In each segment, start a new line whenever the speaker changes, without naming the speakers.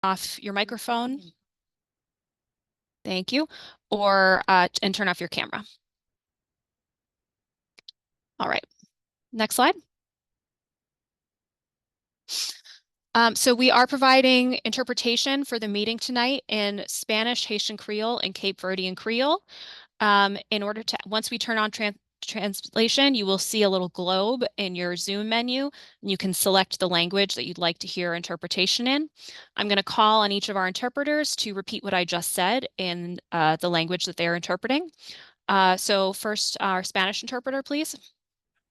off your microphone. Thank you. Or and turn off your camera. All right. Next slide. So we are providing interpretation for the meeting tonight in Spanish, Haitian Creole, and Cape Verdean Creole. Once we turn on translation, you will see a little globe in your Zoom menu, and you can select the language that you'd like to hear interpretation in. I'm going to call on each of our interpreters to repeat what I just said in the language that they're interpreting. So first, our Spanish interpreter, please.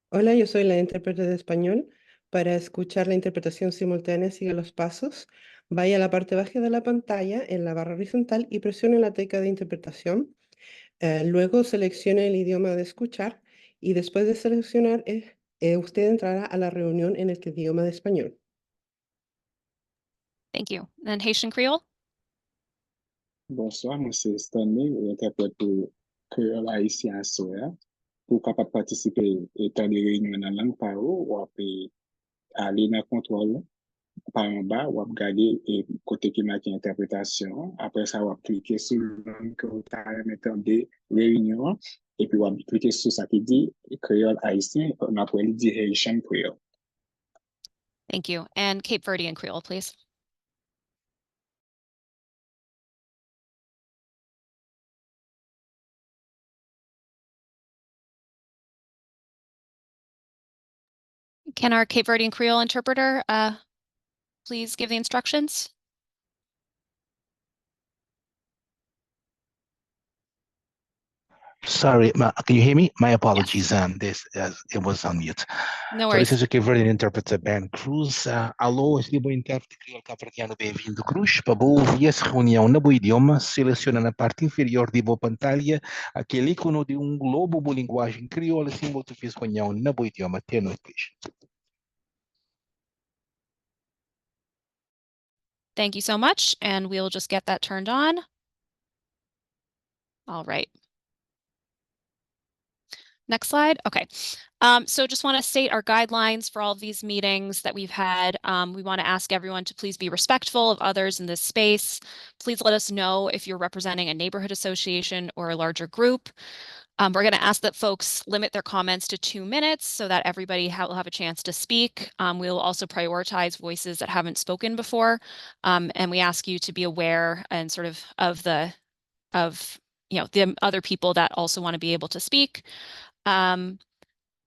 Hola, yo soy la intérprete de español. Para escuchar la interpretación simultánea, siga los pasos. Vaya a la parte baja de la pantalla en la barra horizontal y presione la tecla de interpretación. Luego seleccione el idioma de escuchar y después de seleccionar, usted entrará a la reunión en el idioma de español.
Thank you. And Haitian Creole?
Bonsoir, moi c'est Stanley, interprète pour créole haïtien soya. Pour capable participer dans des réunions dans la langue par ou après aller dans le contrôle par en bas ou regarder et côté qui marque interprétation. Après ça, on va cliquer sur le nom que vous avez des réunions et puis on va cliquer sur ça qui dit créole haïtien. On après il dit Haitian Creole.
Thank you. And Cape Verdean Creole, please. Can our Cape Verdean Creole interpreter please give the instructions?
Sorry, can you hear me? My apologies. Yes. It was on mute.
No worries.
So this is o Cape Verdean interpreter Ben Cruz. Alô, esse é o intérprete crioulo cabo-verdiano bem-vindo Cruz. Para ouvir essa reunião no bom idioma, seleciona na parte inferior da boa pantalla aquele ícone de globo de linguagem crioula, símbolo de reunião no bom idioma. Até noite, please.
Thank you so much, and we'll just get that turned on. All right. Next slide. Okay. So just want to state our guidelines for all of these meetings that we've had. We want to ask everyone to please be respectful of others in this space. Please let us know if you're representing a neighborhood association or a larger group. We're going to ask that folks limit their comments to 2 minutes so that everybody will have a chance to speak. We'll also prioritize voices that haven't spoken before. And we ask you to be aware and sort of the other people that also want to be able to speak.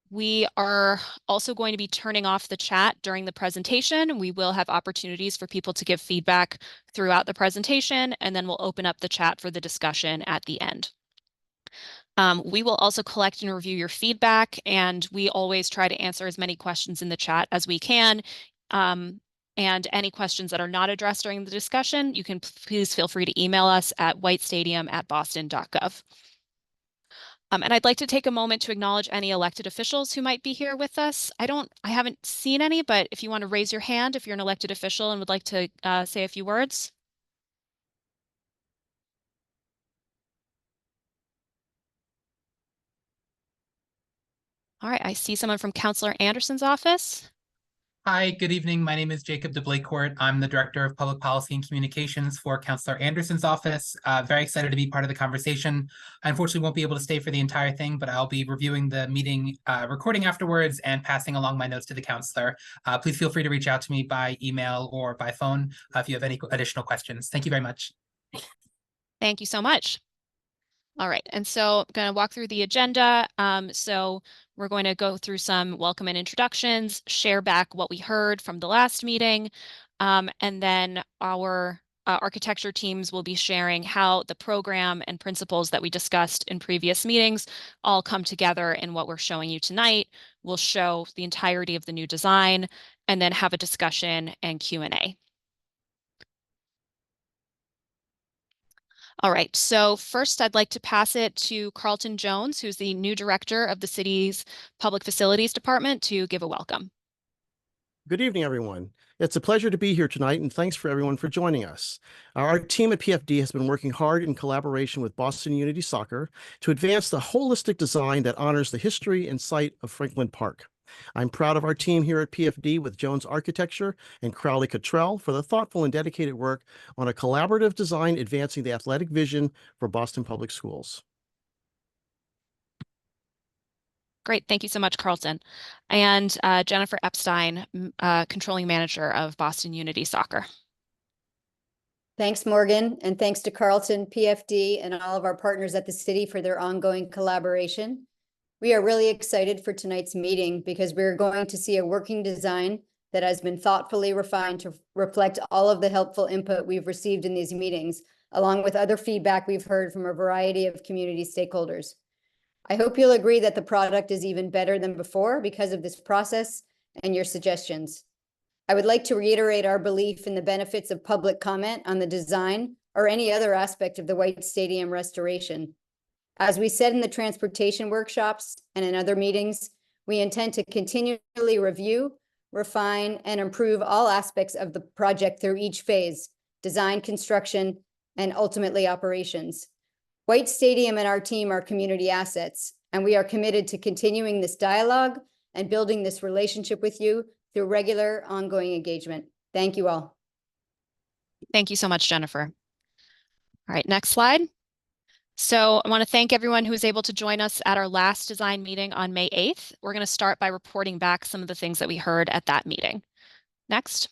We are also going to be turning off the chat during the presentation. We will have opportunities for people to give feedback throughout the presentation, and then we'll open up the chat for the discussion at the end. We will also collect and review your feedback, and we always try to answer as many questions in the chat as we can. And any questions that are not addressed during the discussion, you can please feel free to email us at whitestadium@boston.gov. And I'd like to take a moment to acknowledge any elected officials who might be here with us. I haven't seen any, but if you want to raise your hand if you're an elected official and would like to say a few words. All right, I see someone from Councillor Anderson's office.
Hi, good evening. My name is Jacob de Blakecourt. I'm the Director of Public Policy and Communications for Councillor Anderson's office. Very excited to be part of the conversation. I unfortunately won't be able to stay for the entire thing, but I'll be reviewing the meeting recording afterwards and passing along my notes to the councillor. Please feel free to reach out to me by email or by phone if you have any additional questions. Thank you very much.
Thank you so much. All right, and so I'm going to walk through the agenda. So we're going to go through some welcome and introductions, share back what we heard from the last meeting, and then our architecture teams will be sharing how the program and principles that we discussed in previous meetings all come together in what we're showing you tonight. We'll show the entirety of the new design and then have a discussion and Q&A. All right, so first I'd like to pass it to Carlton Jones, who's the new director of the city's Public Facilities Department, to give a welcome.
Good evening, everyone. It's a pleasure to be here tonight, and thanks for everyone for joining us. Our team at PFD has been working hard in collaboration with Boston Unity Soccer to advance the holistic design that honors the history and site of Franklin Park. I'm proud of our team here at PFD with Jones Architecture and Crowley Cottrell for the thoughtful and dedicated work on a collaborative design advancing the athletic vision for Boston Public Schools.
Great. Thank you so much, Carlton. And Jennifer Epstein, Controlling Manager of Boston Unity Soccer.
Thanks, Morgan, and thanks to Carlton, PFD, and all of our partners at the city for their ongoing collaboration. We are really excited for tonight's meeting because we're going to see a working design that has been thoughtfully refined to reflect all of the helpful input we've received in these meetings, along with other feedback we've heard from a variety of community stakeholders. I hope you'll agree that the product is even better than before because of this process and your suggestions. I would like to reiterate our belief in the benefits of public comment on the design or any other aspect of the White Stadium restoration. As we said in the transportation workshops and in other meetings, we intend to continually review, refine, and improve all aspects of the project through each phase: design, construction, and ultimately operations. White Stadium and our team are community assets, and we are committed to continuing this dialogue and building this relationship with you through regular ongoing engagement. Thank you all.
Thank you so much, Jennifer. All right, next slide. So I want to thank everyone who was able to join us at our last design meeting on May 8th. We're going to start by reporting back some of the things that we heard at that meeting. Next.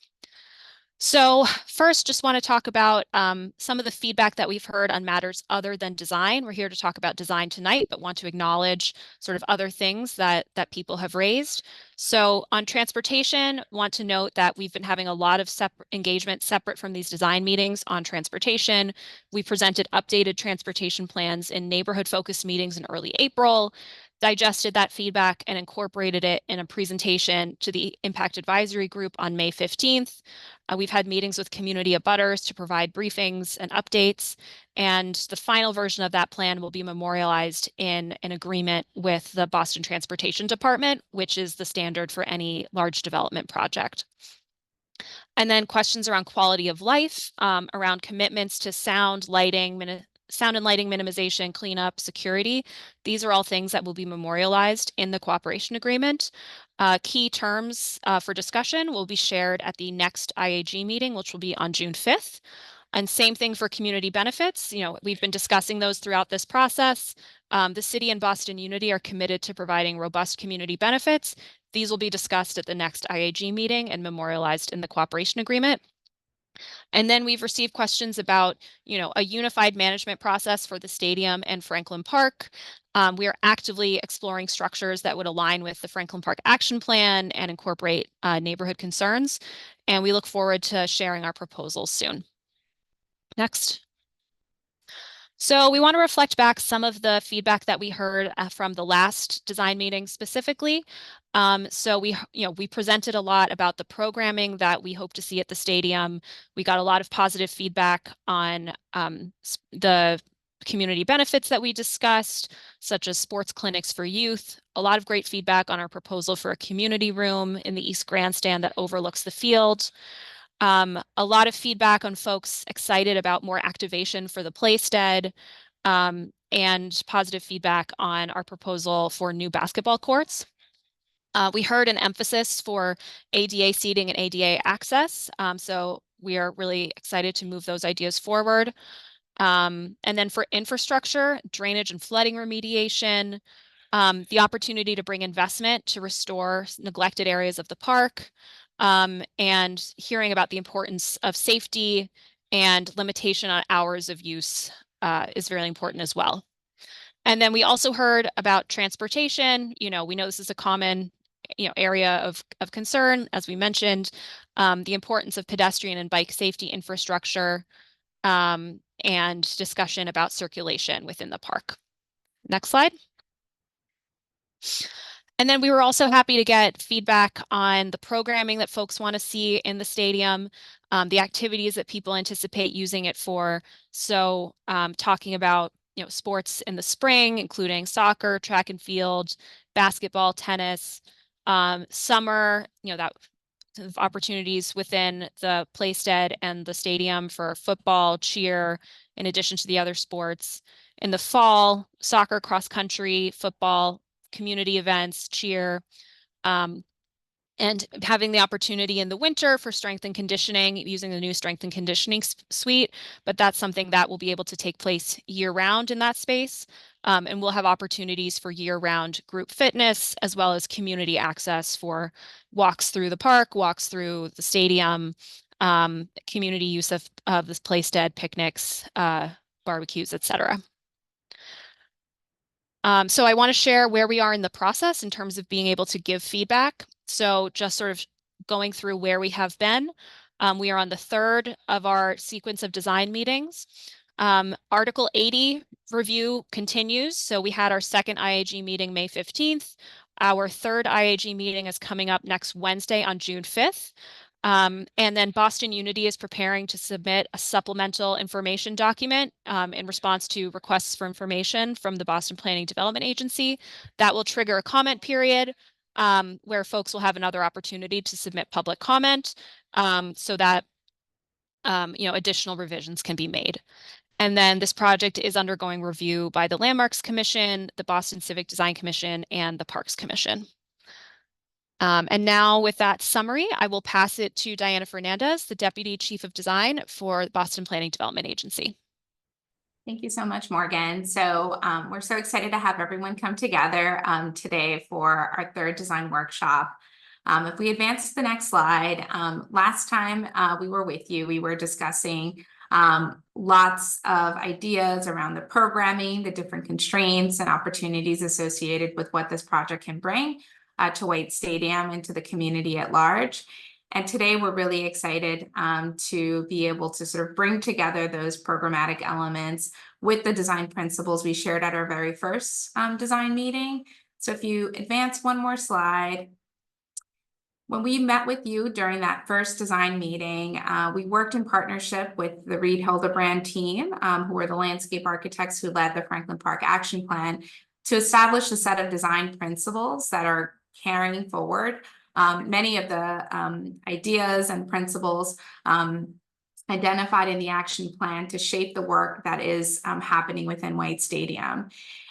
So first, just want to talk about some of the feedback that we've heard on matters other than design. We're here to talk about design tonight, but want to acknowledge sort of other things that people have raised. So on transportation, want to note that we've been having a lot of engagement separate from these design meetings on transportation. We presented updated transportation plans in neighborhood-focused meetings in early April, digested that feedback and incorporated it in a presentation to the Impact Advisory Group on May 15th. We've had meetings with community abutters to provide briefings and updates, and the final version of that plan will be memorialized in an agreement with the Boston Transportation Department, which is the standard for any large development project. And then questions around quality of life, around commitments to sound and lighting minimization, cleanup, security. These are all things that will be memorialized in the cooperation agreement. Key terms for discussion will be shared at the next IAG meeting, which will be on June 5th. And same thing for community benefits. You know, we've been discussing those throughout this process. The city and Boston Unity are committed to providing robust community benefits. These will be discussed at the next IAG meeting and memorialized in the cooperation agreement. And then we've received questions about, you know, a unified management process for the stadium and Franklin Park. We are actively exploring structures that would align with the Franklin Park Action Plan and incorporate neighborhood concerns. And we look forward to sharing our proposals soon. Next. So we want to reflect back some of the feedback that we heard from the last design meeting specifically. So we presented a lot about the programming that we hope to see at the stadium. We got a lot of positive feedback on the community benefits that we discussed, such as sports clinics for youth. A lot of great feedback on our proposal for a community room in the East Grandstand that overlooks the field. A lot of feedback on folks excited about more activation for the Playstead, and positive feedback on our proposal for new basketball courts. We heard an emphasis for ADA seating and ADA access, so we are really excited to move those ideas forward. And then for infrastructure, drainage and flooding remediation, the opportunity to bring investment to restore neglected areas of the park, and hearing about the importance of safety and limitation on hours of use is really important as well. And then we also heard about transportation. You know, we know this is a common area of concern, as we mentioned, the importance of pedestrian and bike safety infrastructure, and discussion about circulation within the park. Next slide. And then we were also happy to get feedback on the programming that folks want to see in the stadium, the activities that people anticipate using it for. So talking about sports in the spring, including soccer, track and field, basketball, tennis, summer, that opportunities within the Playstead and the stadium for football, cheer, in addition to the other sports. In the fall, soccer, cross country, football, community events, cheer, And having the opportunity in the winter for strength and conditioning using the new strength and conditioning suite, but that's something that will be able to take place year round in that space. And we'll have opportunities for year round group fitness as well as community access for walks through the park, walks through the stadium, community use of this playstead, picnics, barbecues, etc. So I want to share where we are in the process in terms of being able to give feedback. So just sort of going through where we have been. We are on the third of our sequence of design meetings. Article 80 review continues. So we had our second IAG meeting May 15th. Our third IAG meeting is coming up next Wednesday on June 5th. And then Boston Unity is preparing to submit a supplemental information document in response to requests for information from the Boston Planning Development Agency. That will trigger a comment period where folks will have another opportunity to submit public comment so that additional revisions can be made. And then this project is undergoing review by the Landmarks Commission, the Boston Civic Design Commission, and the Parks Commission. And now with that summary, I will pass it to Diana Fernandez, the Deputy Chief of Design for the Boston Planning Development Agency.
Thank you so much, Morgan. So we're so excited to have everyone come together today for our third design workshop. If we advance to the next slide, last time we were with you, we were discussing lots of ideas around the programming, the different constraints and opportunities associated with what this project can bring to White Stadium and to the community at large. And today we're really excited to be able to sort of bring together those programmatic elements with the design principles we shared at our very first design meeting. So if you advance one more slide, when we met with you during that first design meeting, we worked in partnership with the Reed Hildebrand team, who were the landscape architects who led the Franklin Park Action Plan, to establish a set of design principles that are carrying forward many of the ideas and principles identified in the action plan to shape the work that is happening within White Stadium.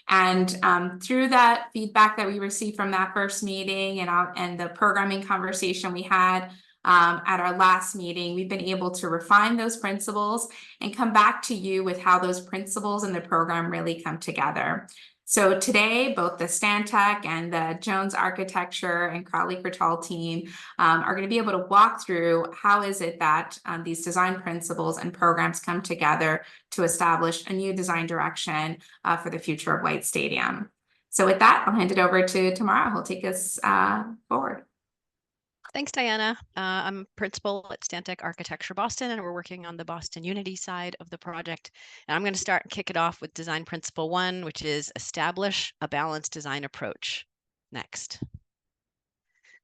And through that feedback that we received from that first meeting and the programming conversation we had at our last meeting, we've been able to refine those principles and come back to you with how those principles and the program really come together. So today, both the Stantec and the Jones Architecture and Crowley-Cottrell team are going to be able to walk through how is it that these design principles and programs come together to establish a new design direction for the future of White Stadium. So with that, I'll hand it over to Tamara, who'll take us forward.
Thanks, Diana. I'm principal at Stantec Architecture Boston, and we're working on the Boston Unity side of the project. And I'm going to start and kick it off with design principle 1, which is establish a balanced design approach. Next.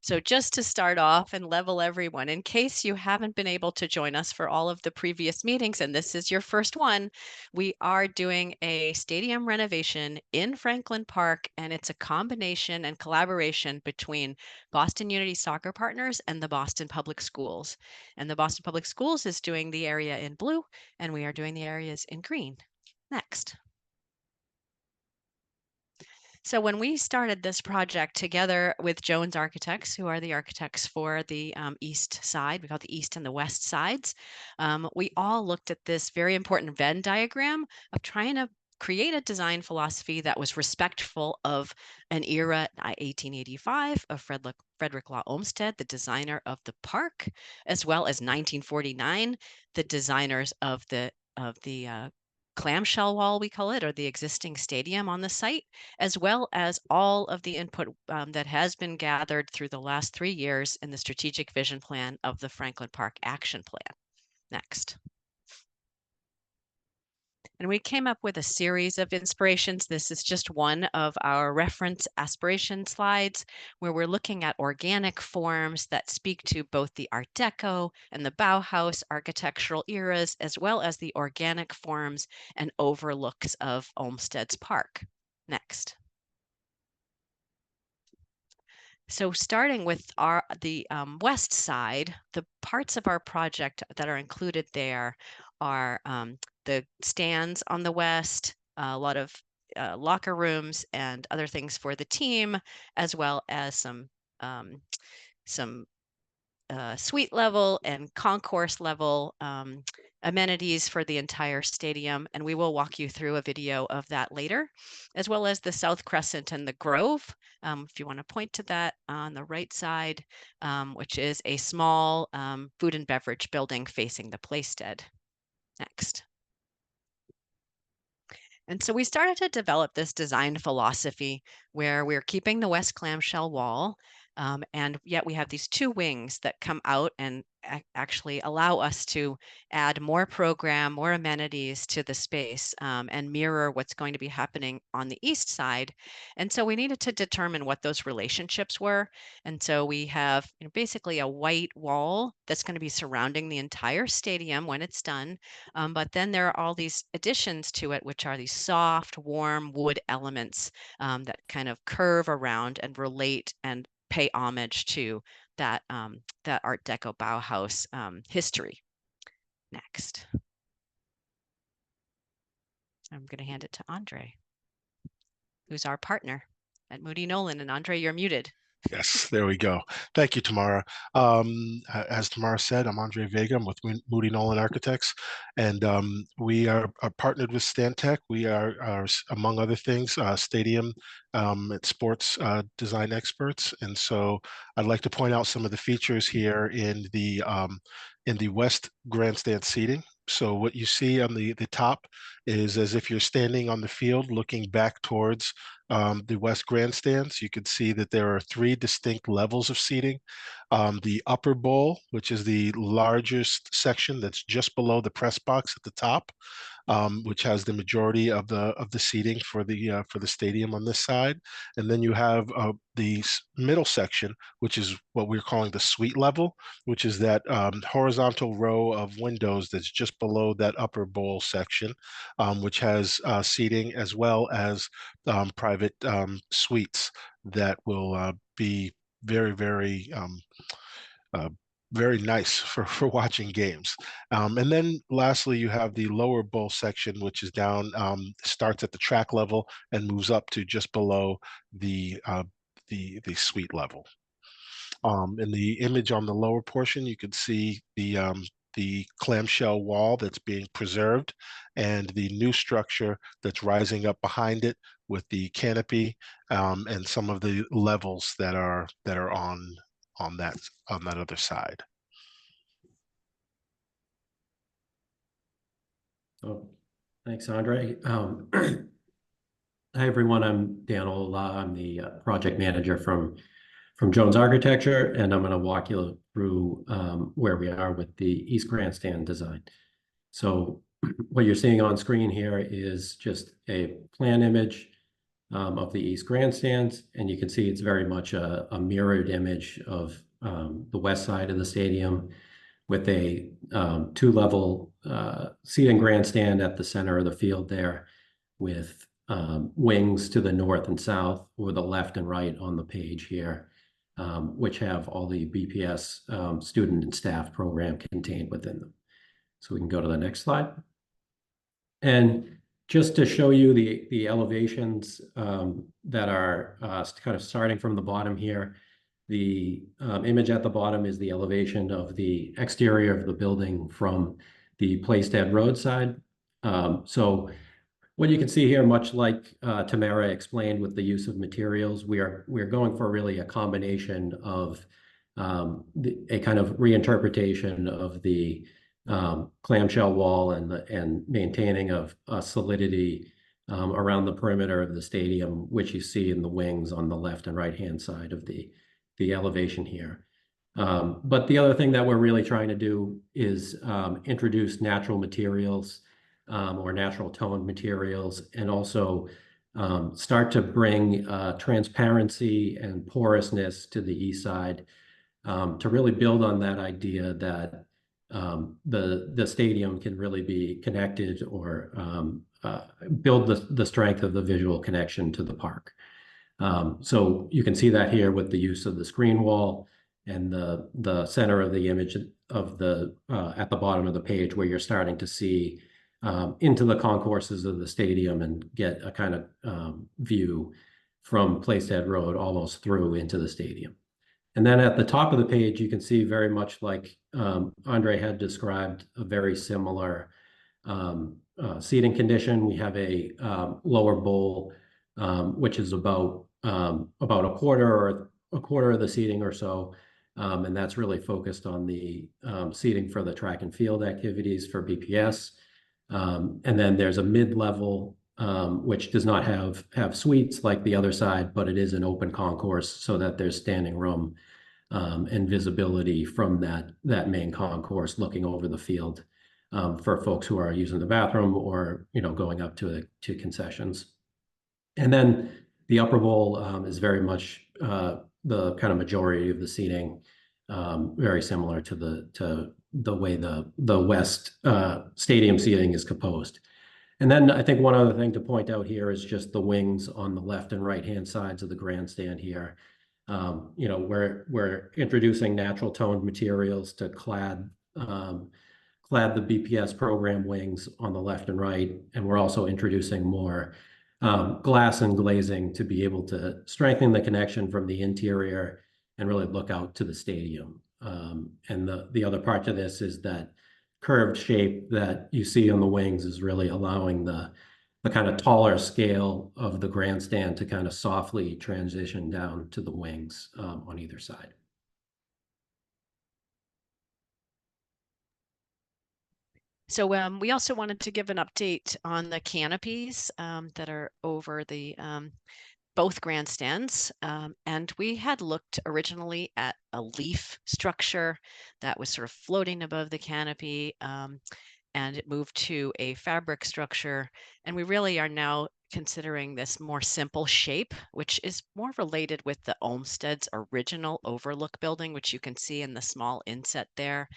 So just to start off and level everyone, in case you haven't been able to join us for all of the previous meetings, and this is your first one, we are doing a stadium renovation in Franklin Park, and it's a combination and collaboration between Boston Unity Soccer Partners and the Boston Public Schools. And the Boston Public Schools is doing the area in blue, and we are doing the areas in green. Next. So when we started this project together with Jones Architects, who are the architects for the east side, we call it the east and the west sides, we all looked at this very important Venn diagram of trying to create a design philosophy that was respectful of an era, 1885, of Frederick Law Olmsted, the designer of the park, as well as 1949, the designers of the clamshell wall, we call it, or the existing stadium on the site, as well as all of the input that has been gathered through the last 3 years in the strategic vision plan of the Franklin Park Action Plan. Next. And we came up with a series of inspirations. This is just one of our reference aspiration slides where we're looking at organic forms that speak to both the Art Deco and the Bauhaus architectural eras, as well as the organic forms and overlooks of Olmsted's Park. Next. So starting with the west side, the parts of our project that are included there are the stands on the west, a lot of locker rooms and other things for the team, as well as some some suite level and concourse level amenities for the entire stadium, and we will walk you through a video of that later, as well as the South Crescent and the Grove. If you want to point to that on the right side, which is a small food and beverage building facing the Playstead. Next. And so we started to develop this design philosophy where we're keeping the west clamshell wall, and yet we have these two wings that come out and actually allow us to add more program, more amenities to the space, and mirror what's going to be happening on the east side. And so we needed to determine what those relationships were. And so we have basically a white wall that's going to be surrounding the entire stadium when it's done. But then there are all these additions to it, which are these soft, warm wood elements that kind of curve around and relate and pay homage to that that Art Deco Bauhaus history. Next. I'm going to hand it to Andre, who's our partner at Moody Nolan. And Andre, you're muted.
Yes, there we go. Thank you, Tamara. As Tamara said, I'm Andre Vega. I'm with Moody Nolan Architects, and we are partnered with Stantec. We are among other things, stadium and sports design experts. And so I'd like to point out some of the features here in the West Grandstand seating. So what you see on the top is as if you're standing on the field looking back towards the West Grandstands. You can see that there are 3 distinct levels of seating. The upper bowl, which is the largest section that's just below the press box at the top, which has the majority of the seating for the stadium on this side. And then you have the middle section, which is what we're calling the suite level, which is that horizontal row of windows that's just below that upper bowl section, which has seating as well as private suites that will be very, very very nice for watching games. And then lastly, you have the lower bowl section, which is down, starts at the track level and moves up to just below the suite level. In the image on the lower portion, you can see the clamshell wall that's being preserved and the new structure that's rising up behind it with the canopy and some of the levels that are on that other side.
Oh, thanks, Andre. Hi, everyone. I'm Dan Ola. I'm the project manager from Jones Architecture, and I'm going to walk you through where we are with the East Grandstand design. So what you're seeing on screen here is just a plan image of the East Grandstands, and you can see it's very much a mirrored image of the west side of the stadium with a 2-level seating grandstand at the center of the field there with wings to the north and south, or the left and right on the page here, which have all the BPS student and staff program contained within them. So we can go to the next slide. And just to show you the elevations that are kind of starting from the bottom here, the image at the bottom is the elevation of the exterior of the building from the Playstead roadside. So what you can see here, much like Tamara explained with the use of materials, we're going for really a combination of a kind of reinterpretation of the clamshell wall and maintaining of solidity around the perimeter of the stadium, which you see in the wings on the left and right hand side of the elevation here. But the other thing that we're really trying to do is introduce natural materials or natural tone materials, and also start to bring transparency and porousness to the east side to really build on that idea that the stadium can really be connected or build the strength of the visual connection to the park. So you can see that here with the use of the screen wall and the center of the image of at the bottom of the page, where you're starting to see into the concourses of the stadium and get a kind of view from Playstead Road almost through into the stadium. And then at the top of the page, you can see very much like Andre had described, a very similar seating condition. We have a lower bowl, which is about a quarter of the seating or so. And that's really focused on the seating for the track and field activities for BPS. And then there's a mid-level, which does not have suites like the other side, but it is an open concourse so that there's standing room and visibility from that main concourse looking over the field for folks who are using the bathroom or going up to concessions. And then the upper bowl is very much the kind of majority of the seating, very similar to the way the West stadium seating is composed. And then I think one other thing to point out here is just the wings on the left and right-hand sides of the grandstand here. We're introducing natural toned materials to clad the BPS program wings on the left and right, and we're also introducing more glass and glazing to be able to strengthen the connection from the interior and really look out to the stadium. And the other part to this is that curved shape that you see on the wings is really allowing the kind of taller scale of the grandstand to kind of softly transition down to the wings on either side.
So we also wanted to give an update on the canopies that are over the both grandstands. And we had looked originally at a leaf structure that was sort of floating above the canopy, and it moved to a fabric structure. And we really are now considering this more simple shape, which is more related with the Olmsted's original overlook building, which you can see in the small inset there.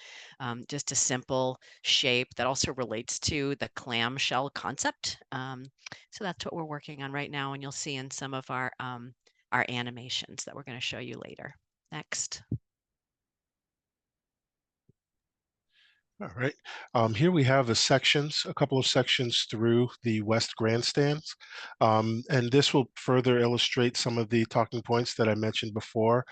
Just a simple shape that also relates to the clamshell concept. So that's what we're working on right now, and you'll see in some of our animations that we're going to show you later. Next.
All right. Here we have a couple of sections through the West grandstands. And this will further illustrate some of the talking points that I mentioned before.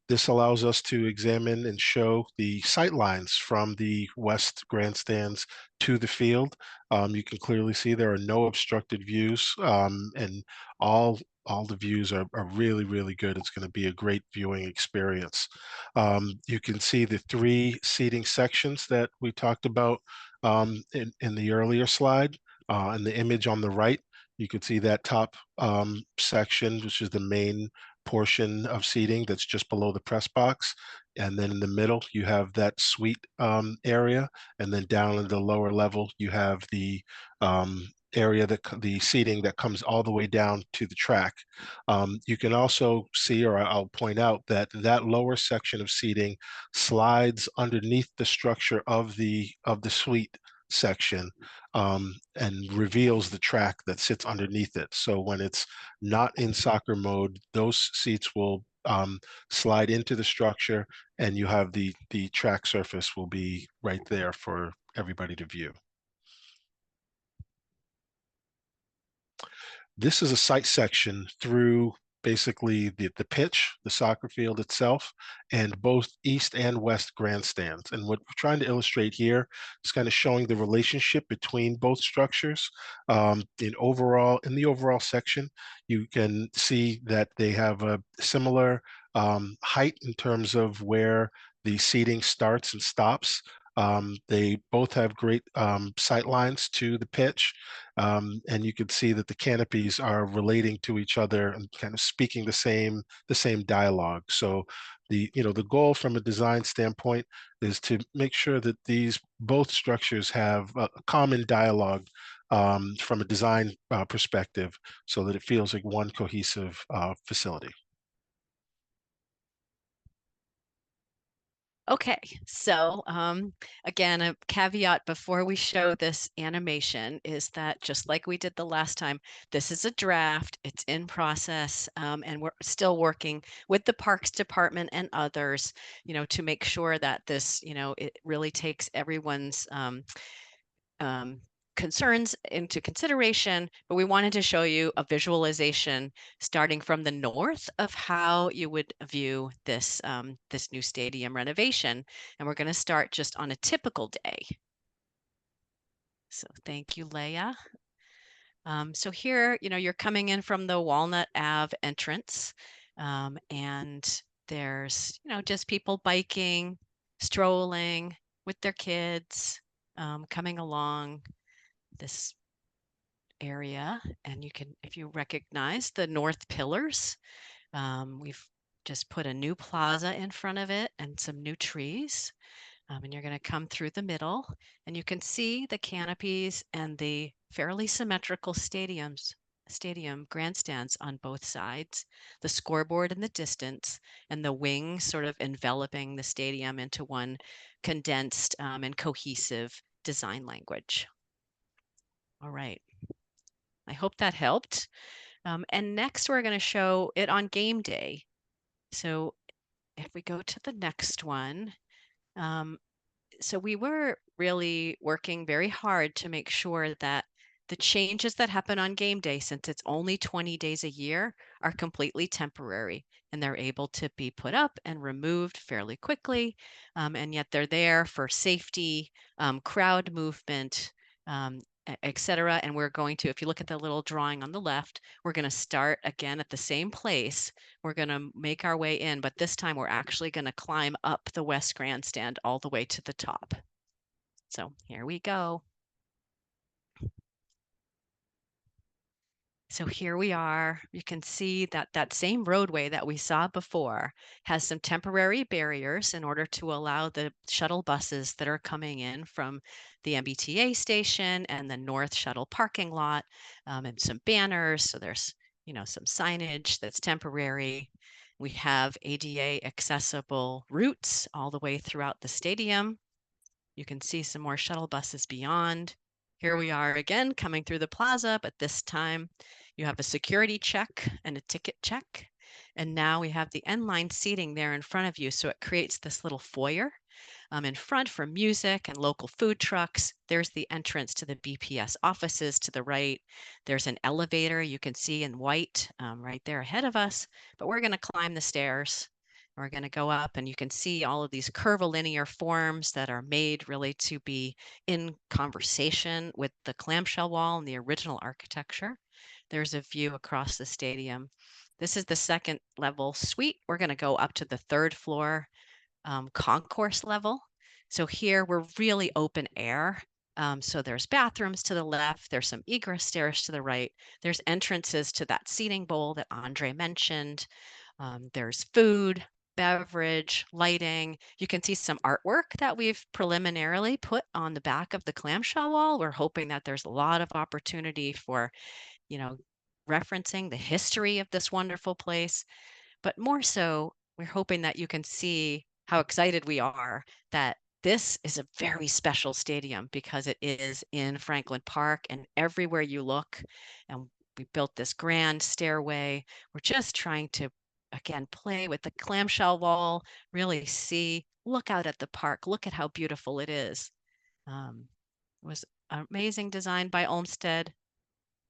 This allows us to examine and show the sight lines from the West grandstands to the field. You can clearly see there are no obstructed views, and all the views are really, really good. It's going to be a great viewing experience. You can see the 3 seating sections that we talked about in the earlier slide. In the image on the right, you could see that top section, which is the main portion of seating that's just below the press box. And then in the middle, you have that suite area. And then down in the lower level, you have the area, the seating that comes all the way down to the track. You can also see, or I'll point out, that lower section of seating slides underneath the structure of the suite section and reveals the track that sits underneath it. So when it's not in soccer mode, those seats will slide into the structure, and you have the track surface will be right there for everybody to view. This is a sight section through basically the pitch, the soccer field itself, and both East and West grandstands. And what we're trying to illustrate here is kind of showing the relationship between both structures. In the overall section, you can see that they have a similar height in terms of where the seating starts and stops. They both have great sight lines to the pitch, and you can see that the canopies are relating to each other and kind of speaking the same dialogue. So the goal from a design standpoint is to make sure that both structures have a common dialogue from a design perspective, so that it feels like one cohesive facility.
Okay, so again, a caveat before we show this animation is that just like we did the last time, this is a draft, it's in process, and we're still working with the Parks Department and others, to make sure that this, it really takes everyone's concerns into consideration, but we wanted to show you a visualization starting from the north of how you would view this, this new stadium renovation. And we're going to start just on a typical day. So thank you, Leah. So here, you're coming in from the Walnut Ave entrance, and there's, just people biking, strolling with their kids, coming along this area. And you can, if you recognize the north pillars, we've just put a new plaza in front of it and some new trees. And you're going to come through the middle, and you can see the canopies and the fairly symmetrical stadium grandstands on both sides, the scoreboard in the distance, and the wings sort of enveloping the stadium into one condensed and cohesive design language. All right. I hope that helped. And next, we're going to show it on game day. So if we go to the next one, so we were really working very hard to make sure that the changes that happen on game day, since it's only 20 days a year, are completely temporary, and they're able to be put up and removed fairly quickly. And yet they're there for safety, crowd movement, etc. And we're going to, if you look at the little drawing on the left, we're going to start again at the same place. We're going to make our way in, but this time we're actually going to climb up the West Grandstand all the way to the top. So here we go. So here we are. You can see that that same roadway that we saw before has some temporary barriers in order to allow the shuttle buses that are coming in from the MBTA station and the North Shuttle parking lot, and some banners. So there's, some signage that's temporary. We have ADA accessible routes all the way throughout the stadium. You can see some more shuttle buses beyond. Here we are again coming through the plaza, but this time you have a security check and a ticket check. And now we have the end line seating there in front of you. So it creates this little foyer in front for music and local food trucks. There's the entrance to the BPS offices to the right. There's an elevator you can see in white right there ahead of us, but we're going to climb the stairs. We're going to go up, and you can see all of these curvilinear forms that are made really to be in conversation with the clamshell wall and the original architecture. There's a view across the stadium. This is the second level suite. We're going to go up to the third floor concourse level. So here we're really open air. So there's bathrooms to the left. There's some egress stairs to the right. There's entrances to that seating bowl that Andre mentioned. There's food, beverage, lighting. You can see some artwork that we've preliminarily put on the back of the clamshell wall. We're hoping that there's a lot of opportunity for, referencing the history of this wonderful place. But more so, we're hoping that you can see how excited we are that this is a very special stadium because it is in Franklin Park, and everywhere you look, and we built this grand stairway. We're just trying to, again, play with the clamshell wall, really look out at the park, look at how beautiful it is. It was an amazing design by Olmsted,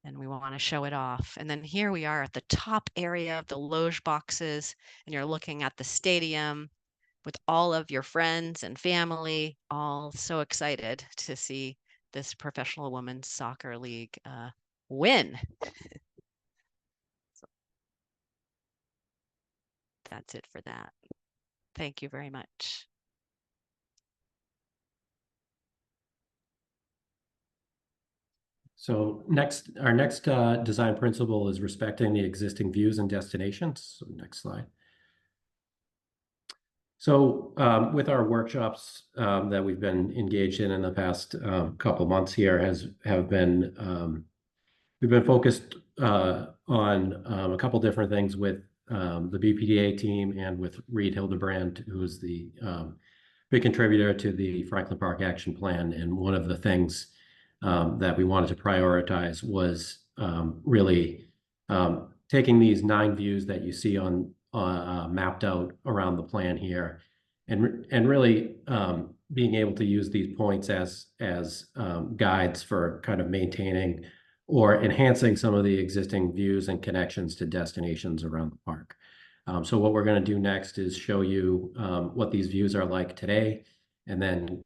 and we want to show it off. And then here we are at the top area of the loge boxes, and you're looking at the stadium with all of your friends and family, all so excited to see this professional women's soccer league win. So that's it for that. Thank you very much.
So our next design principle is respecting the existing views and destinations. So next slide. So with our workshops that we've been engaged in the past couple months here we've been focused on a couple different things with the BPDA team and with Reed Hildebrand, who is the big contributor to the Franklin Park Action Plan. And one of the things that we wanted to prioritize was really taking these 9 views that you see on mapped out around the plan here, and really being able to use these points as guides for kind of maintaining or enhancing some of the existing views and connections to destinations around the park. So what we're going to do next is show you what these views are like today, and then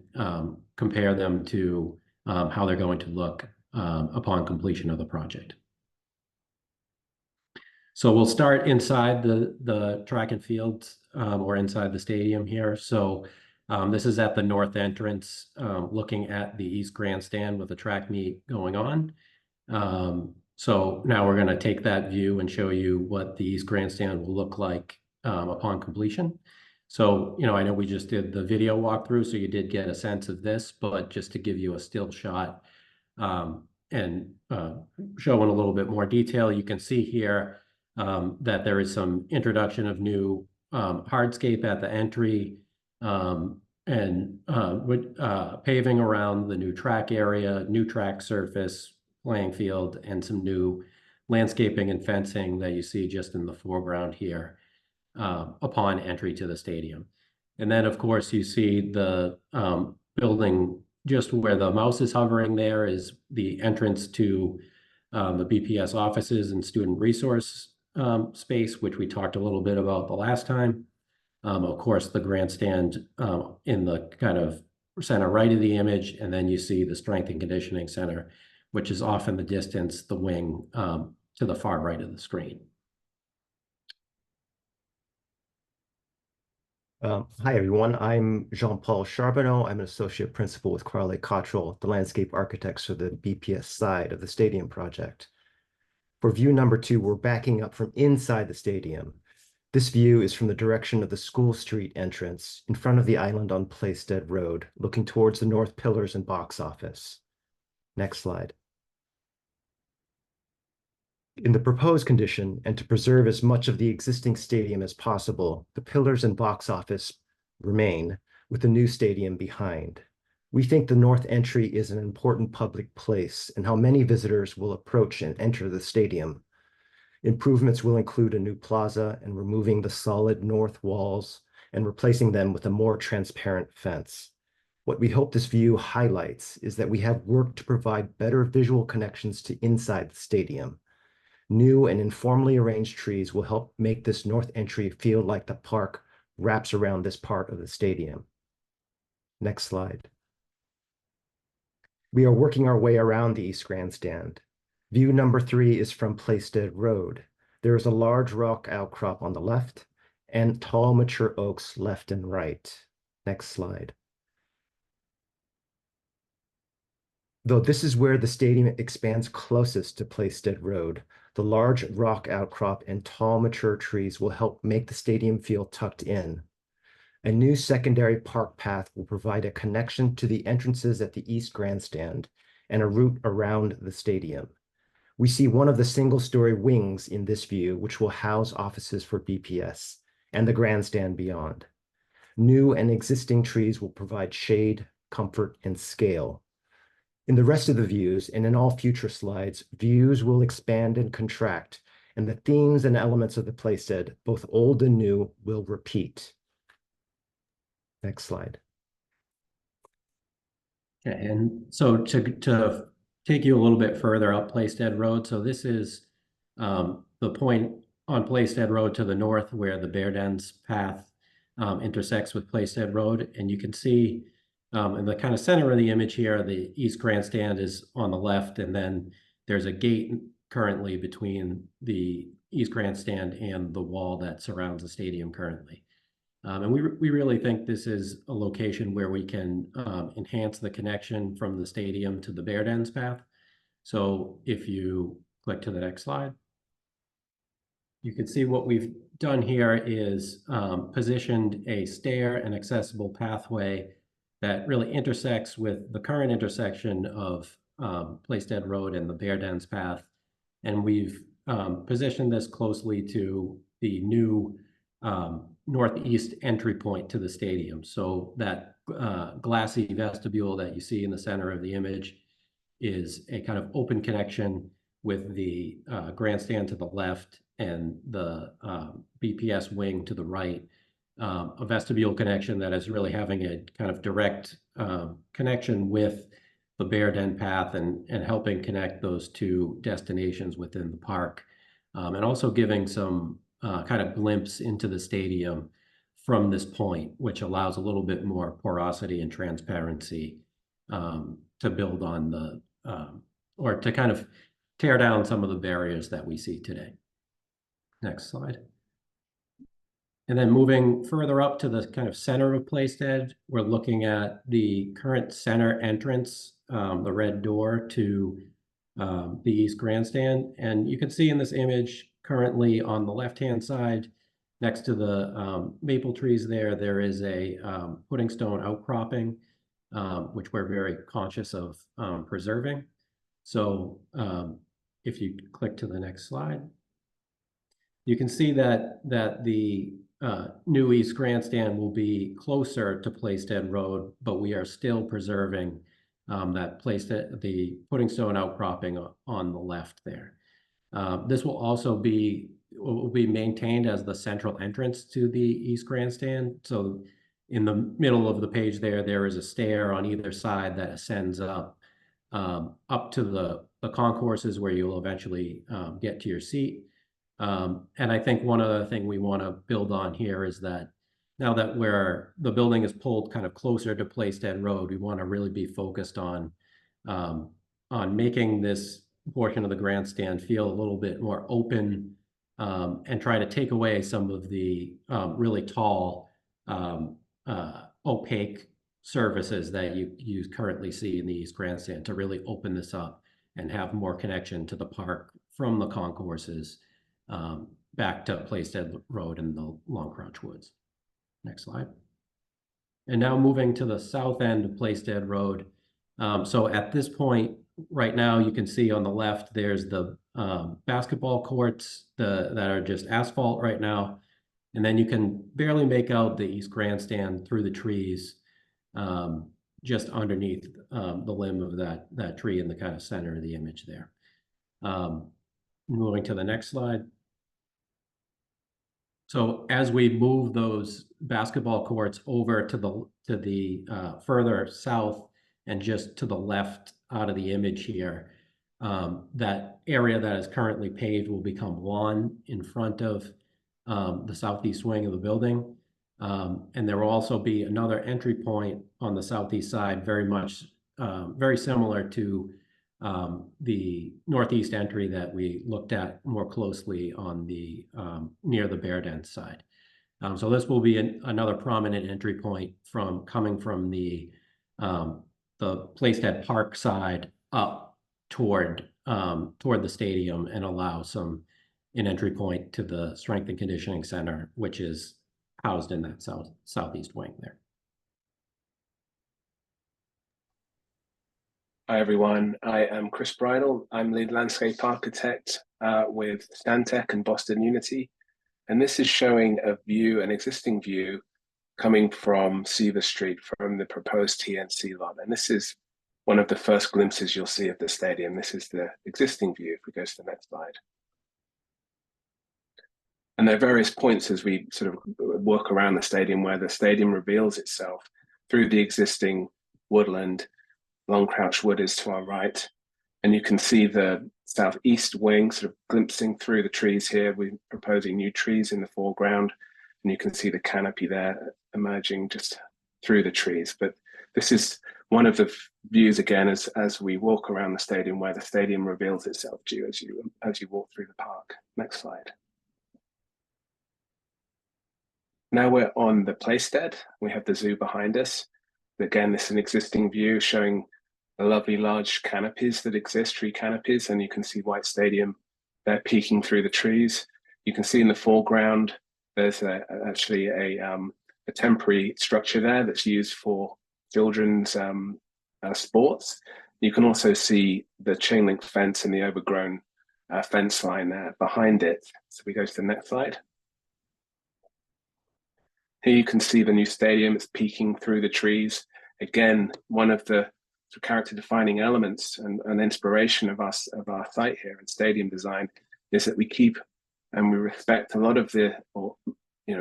compare them to how they're going to look upon completion of the project. So we'll start inside the track and field or inside the stadium here. So this is at the north entrance, looking at the East Grandstand with the track meet going on. So now we're going to take that view and show you what the East Grandstand will look like upon completion. So, I know we just did the video walkthrough, so you did get a sense of this, but just to give you a still shot and show in a little bit more detail, you can see here that there is some introduction of new hardscape at the entry and with paving around the new track area, new track surface, playing field, and some new landscaping and fencing that you see just in the foreground here upon entry to the stadium. And then, of course, you see the building just where the mouse is hovering. There is the entrance to the BPS offices and student resource space, which we talked a little bit about the last time. Of course, the grandstand in the kind of center right of the image, and then you see the strength and conditioning center, which is off in the distance, the wing to the far right of the screen.
Hi, everyone. I'm Jean-Paul Charbonneau. I'm an associate principal with Crowley Cottrell, the landscape architects for the BPS side of the stadium project. For view number 2, we're backing up from inside the stadium. This view is from the direction of the School Street entrance in front of the island on Plaisted Road, looking towards the north pillars and box office. Next slide. In the proposed condition, and to preserve as much of the existing stadium as possible, the pillars and box office remain, with the new stadium behind. We think the north entry is an important public place and how many visitors will approach and enter the stadium. Improvements will include a new plaza and removing the solid north walls and replacing them with a more transparent fence. What we hope this view highlights is that we have worked to provide better visual connections to inside the stadium. New and informally arranged trees will help make this north entry feel like the park wraps around this part of the stadium. Next slide. We are working our way around the East Grandstand. View number 3 is from Plaisted Road. There is a large rock outcrop on the left and tall mature oaks left and right. Next slide. Though this is where the stadium expands closest to Plaisted Road, the large rock outcrop and tall mature trees will help make the stadium feel tucked in. A new secondary park path will provide a connection to the entrances at the East Grandstand and a route around the stadium. We see one of the single-story wings in this view, which will house offices for BPS and the grandstand beyond. New and existing trees will provide shade, comfort, and scale. In the rest of the views and in all future slides, views will expand and contract, and the themes and elements of the playstead, both old and new, will repeat. Next slide.
Okay, and so to take you a little bit further up Plaisted Road, so this is the point on Plaisted Road to the north where the Bear Dens path intersects with Plaisted Road, and you can see in the kind of center of the image here, the East Grandstand is on the left, and then there's a gate currently between the East Grandstand and the wall that surrounds the stadium currently. And we really think this is a location where we can enhance the connection from the stadium to the Bear Dens path. So if you click to the next slide, you can see what we've done here is positioned a stair and accessible pathway that really intersects with the current intersection of Plaisted Road and the Bear Dens path. And we've positioned this closely to the new northeast entry point to the stadium. So that glassy vestibule that you see in the center of the image is a kind of open connection with the grandstand to the left and the BPS wing to the right. a vestibule connection that is really having a kind of direct connection with the Bear Den path and helping connect those two destinations within the park, and also giving some kind of glimpse into the stadium from this point, which allows a little bit more porosity and transparency to build on the, or to kind of tear down some of the barriers that we see today. Next slide. And then moving further up to the kind of center of Playstead, we're looking at the current center entrance, the red door to the East Grandstand. And you can see in this image currently on the left-hand side, next to the maple trees there is a pudding stone outcropping, which we're very conscious of preserving. So if you click to the next slide, you can see that the new East Grandstand will be closer to Playstead Road, but we are still preserving that Playstead, the pudding stone outcropping on the left there. This will also be maintained as the central entrance to the East Grandstand. So in the middle of the page there is a stair on either side that ascends up to the concourses where you'll eventually get to your seat. And I think one other thing we want to build on here is that now that the building is pulled kind of closer to Playstead Road, we want to really be focused on making this portion of the grandstand feel a little bit more open, and try to take away some of the really tall, opaque surfaces that you currently see in the East Grandstand, to really open this up and have more connection to the park from the concourses back to Playstead Road and the Long Crouch Woods. Next slide. And now moving to the south end of Playstead Road. So at this point, right now, you can see on the left, there's the basketball courts that are just asphalt right now. And then you can barely make out the East Grandstand through the trees, just underneath the limb of that tree in the kind of center of the image there. Moving to the next slide. So as we move those basketball courts over to the further south and just to the left out of the image here, that area that is currently paved will become lawn in front of the southeast wing of the building. And there will also be another entry point on the southeast side, very similar to the northeast entry that we looked at more closely on the near the Bear Den side. So this will be another prominent entry point coming from the Playstead Park side up toward the stadium, and allow an entry point to the Strength and Conditioning Center, which is housed in that southeast wing there.
Hi everyone, I am Chris Bridle. I'm lead landscape architect with Stantec and Boston Unity. And this is showing an existing view coming from Seaver Street from the proposed TNC lot. And this is one of the first glimpses you'll see of the stadium. This is the existing view, if we go to the next slide. And there are various points as we sort of walk around the stadium where the stadium reveals itself through the existing woodland. Long Crouch Wood is to our right, and you can see the southeast wing sort of glimpsing through the trees here. We're proposing new trees in the foreground, and you can see the canopy there emerging just through the trees. But this is one of the views again as we walk around the stadium, where the stadium reveals itself to you as you walk through the park. Next slide. Now we're on the Playstead. We have the zoo behind us. Again, this is an existing view showing the lovely large canopies that exist, tree canopies, and you can see White Stadium there peeking through the trees. You can see in the foreground, there's actually a temporary structure there that's used for children's sports. You can also see the chain link fence and the overgrown fence line there behind it. So we go to the next slide. Here you can see the new stadium. It's peeking through the trees. Again, one of the character defining elements and inspiration of our site here in stadium design is that we keep and we respect a lot of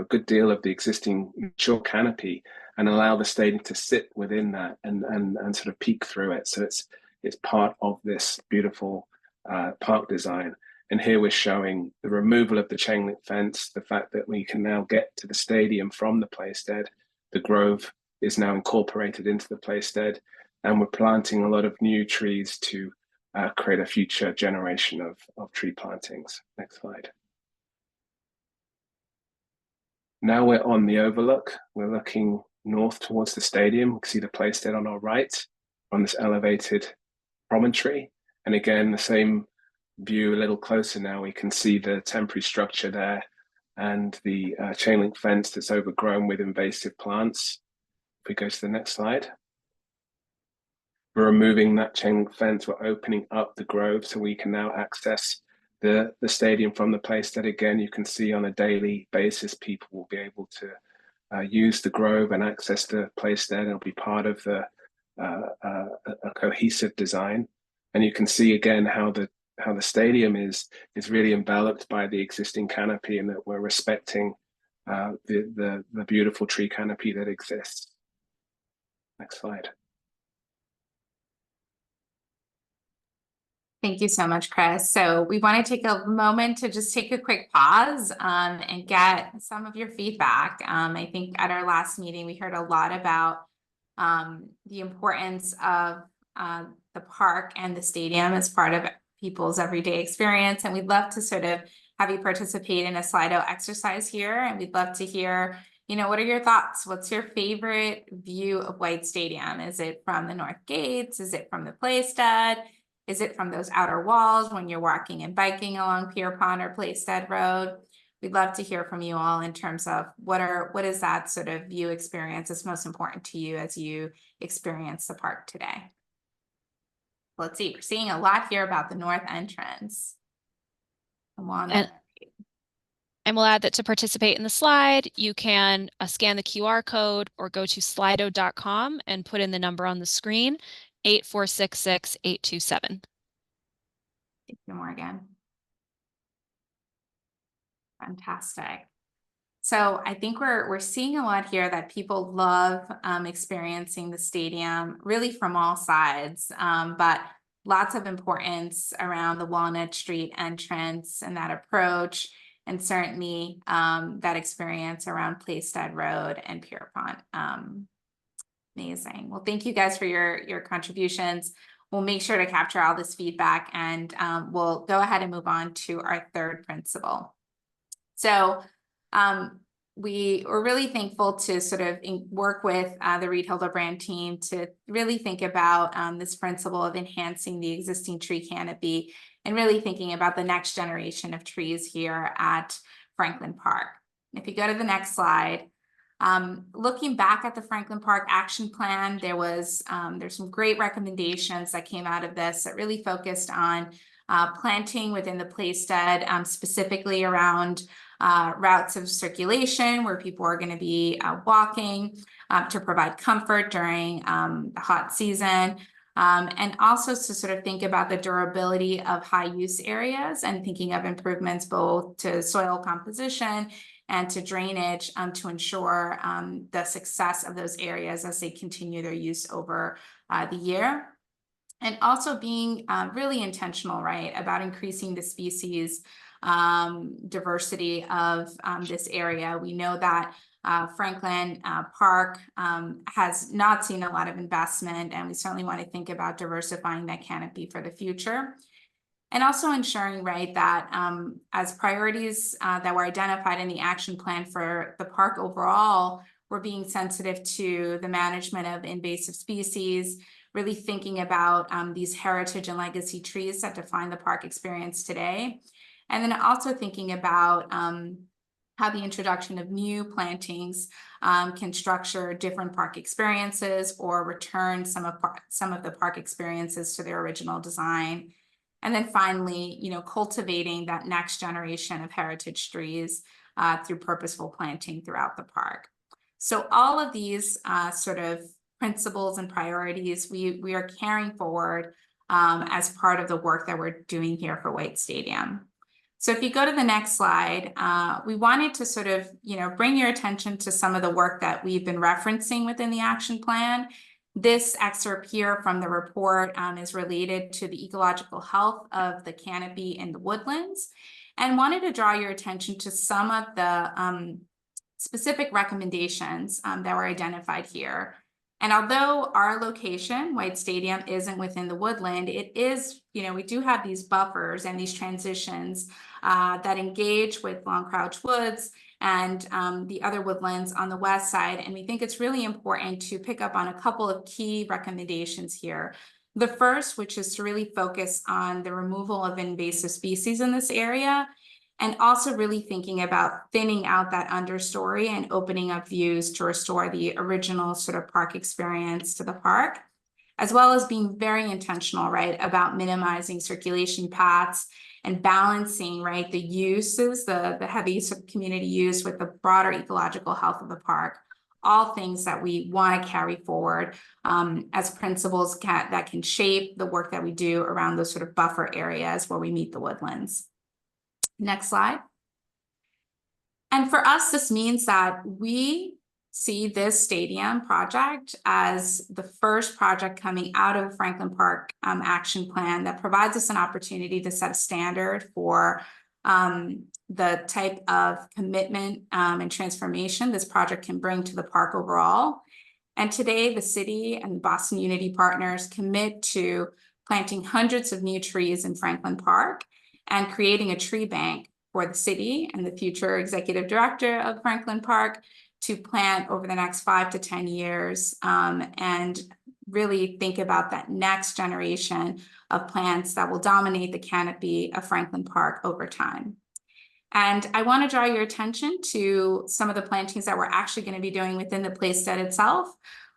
good deal of the existing mature canopy and allow the stadium to sit within that and sort of peek through it. So it's part of this beautiful park design. And here we're showing the removal of the chain link fence, the fact that we can now get to the stadium from the Playstead. The grove is now incorporated into the Playstead, and we're planting a lot of new trees to create a future generation of tree plantings. Next slide. Now we're on the overlook. We're looking north towards the stadium. We can see the Playstead on our right on this elevated promontory. And again, the same view a little closer now. We can see the temporary structure there and the chain link fence that's overgrown with invasive plants. If we go to the next slide. We're removing that chain link fence. We're opening up the grove so we can now access the stadium from the Playstead. Again, you can see on a daily basis, people will be able to use the grove and access the Playstead. It'll be part of a cohesive design. And you can see again how the stadium is really enveloped by the existing canopy, and that we're respecting the beautiful tree canopy that exists. Next slide.
Thank you so much, Chris. So we want to take a moment to just take a quick pause and get some of your feedback. I think at our last meeting, we heard a lot about the importance of the park and the stadium as part of people's everyday experience. And we'd love to sort of have you participate in a Slido exercise here. And we'd love to hear, what are your thoughts? What's your favorite view of White Stadium? Is it from the North Gates? Is it from the Playstead? Is it from those outer walls when you're walking and biking along Pierpont or Playstead Road? We'd love to hear from you all in terms of what is that sort of view experience that's most important to you as you experience the park today. Let's see, we're seeing a lot here about the north entrance.
And we'll add that to participate in the slide, you can scan the QR code or go to slido.com and put in the number on the screen, 8466827.
Thank you, Morgan. Fantastic. So I think we're seeing a lot here that people love experiencing the stadium really from all sides, but lots of importance around the Walnut Street entrance and that approach, and certainly that experience around Playstead Road and Pierpont. Amazing. Well, thank you guys for your contributions. We'll make sure to capture all this feedback, and we'll go ahead and move on to our third principle. So we were really thankful to sort of work with the Reed Hildebrand team to really think about this principle of enhancing the existing tree canopy and really thinking about the next generation of trees here at Franklin Park. If you go to the next slide, looking back at the Franklin Park Action Plan, there's some great recommendations that came out of this that really focused on planting within the Playstead, specifically around routes of circulation where people are going to be walking to provide comfort during the hot season, and also to sort of think about the durability of high use areas and thinking of improvements both to soil composition and to drainage to ensure the success of those areas as they continue their use over the year. And also being really intentional, right, about increasing the species diversity of this area. We know that Franklin Park has not seen a lot of investment, and we certainly want to think about diversifying that canopy for the future. And also ensuring, right, that as priorities that were identified in the action plan for the park overall, we're being sensitive to the management of invasive species, really thinking about these heritage and legacy trees that define the park experience today. And then also thinking about how the introduction of new plantings can structure different park experiences or return some of the park experiences to their original design. And then finally, cultivating that next generation of heritage trees through purposeful planting throughout the park. So all of these sort of principles and priorities we are carrying forward as part of the work that we're doing here for White Stadium. So if you go to the next slide, we wanted to sort of, bring your attention to some of the work that we've been referencing within the action plan. This excerpt here from the report is related to the ecological health of the canopy and the woodlands, and wanted to draw your attention to some of the specific recommendations that were identified here. And although our location, White Stadium, isn't within the woodland, it is, we do have these buffers and these transitions that engage with Long Crouch Woods and the other woodlands on the west side. And we think it's really important to pick up on a couple of key recommendations here. The first, which is to really focus on the removal of invasive species in this area, and also really thinking about thinning out that understory and opening up views to restore the original sort of park experience to the park, as well as being very intentional, right, about minimizing circulation paths and balancing, right, the uses, the heavy sort of community use with the broader ecological health of the park. All things that we want to carry forward as principles that can shape the work that we do around those sort of buffer areas where we meet the woodlands. Next slide. And for us, this means that we see this stadium project as the first project coming out of Franklin Park action plan that provides us an opportunity to set a standard for the type of commitment and transformation this project can bring to the park overall. And today, the city and Boston Unity partners commit to planting hundreds of new trees in Franklin Park and creating a tree bank for the city and the future executive director of Franklin Park to plant over the next 5 to 10 years and really think about that next generation of plants that will dominate the canopy of Franklin Park over time. And I want to draw your attention to some of the plantings that we're actually going to be doing within the playstead itself,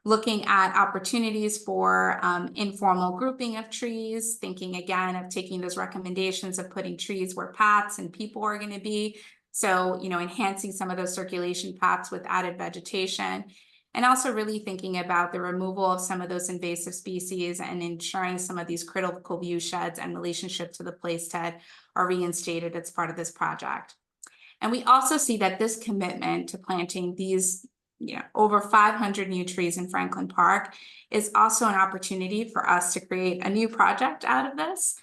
looking at opportunities for informal grouping of trees, thinking again of taking those recommendations of putting trees where paths and people are going to be. So, enhancing some of those circulation paths with added vegetation, and also really thinking about the removal of some of those invasive species and ensuring some of these critical view sheds and relationship to the playstead are reinstated as part of this project. And we also see that this commitment to planting these over 500 new trees in Franklin Park is also an opportunity for us to create a new project out of this.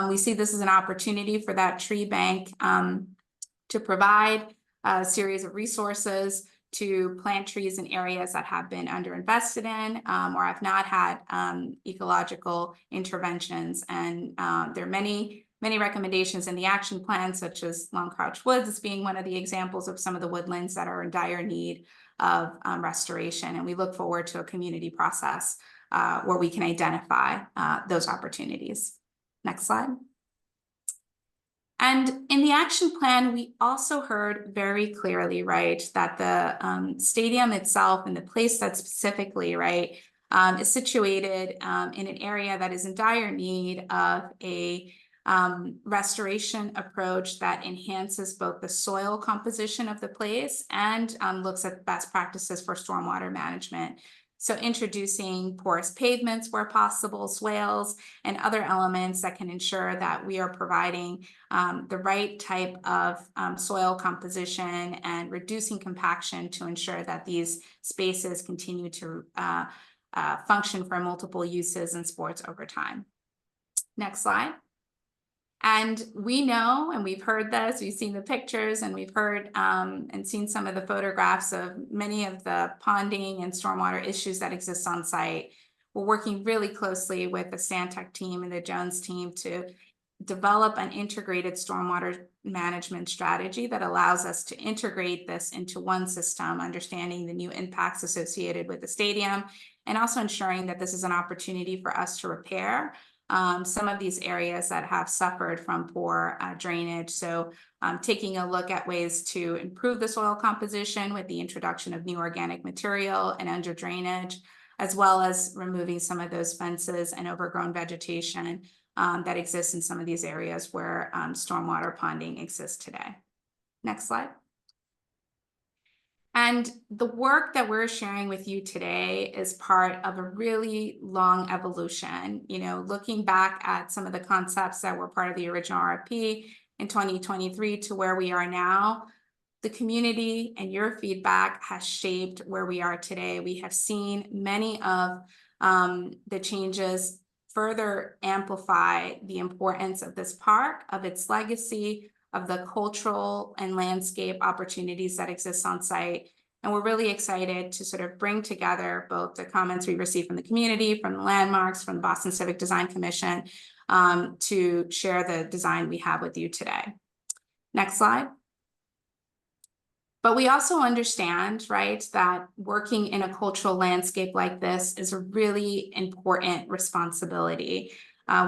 We see this as an opportunity for that tree bank to provide a series of resources to plant trees in areas that have been underinvested in or have not had ecological interventions. And there are many recommendations in the action plan, such as Long Crouch Woods as being one of the examples of some of the woodlands that are in dire need of restoration. And we look forward to a community process where we can identify those opportunities. Next slide. And in the action plan, we also heard very clearly, right, that the stadium itself and the playstead specifically, right, is situated in an area that is in dire need of a restoration approach that enhances both the soil composition of the place and looks at best practices for stormwater management. So introducing porous pavements where possible, swales, and other elements that can ensure that we are providing the right type of soil composition and reducing compaction to ensure that these spaces continue to function for multiple uses and sports over time. Next slide. And we know, and we've heard this, we've seen the pictures, and we've heard and seen some of the photographs of many of the ponding and stormwater issues that exist on site. We're working really closely with the Stantec team and the Jones team to develop an integrated stormwater management strategy that allows us to integrate this into one system, understanding the new impacts associated with the stadium, and also ensuring that this is an opportunity for us to repair some of these areas that have suffered from poor drainage. So taking a look at ways to improve the soil composition with the introduction of new organic material and under drainage, as well as removing some of those fences and overgrown vegetation that exists in some of these areas where stormwater ponding exists today. Next slide. And the work that we're sharing with you today is part of a really long evolution, looking back at some of the concepts that were part of the original RFP in 2023 to where we are now, the community and your feedback has shaped where we are today. We have seen many of the changes further amplify the importance of this park, of its legacy, of the cultural and landscape opportunities that exist on site. And we're really excited to sort of bring together both the comments we received from the community, from the landmarks, from the Boston Civic Design Commission, to share the design we have with you today. Next slide. But we also understand, right, that working in a cultural landscape like this is a really important responsibility.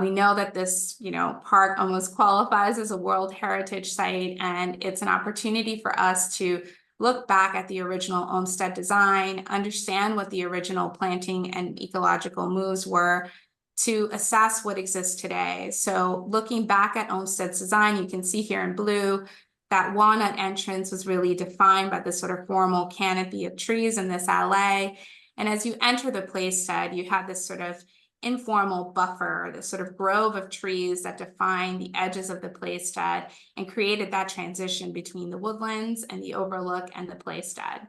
We know that this, park almost qualifies as a World Heritage Site, and it's an opportunity for us to look back at the original Olmsted design, understand what the original planting and ecological moves were, to assess what exists today. So looking back at Olmsted's design, you can see here in blue, that walnut entrance was really defined by this sort of formal canopy of trees in this alley. And as you enter the Playstead, you have this sort of informal buffer, this sort of grove of trees that define the edges of the Playstead and created that transition between the woodlands and the overlook and the Playstead.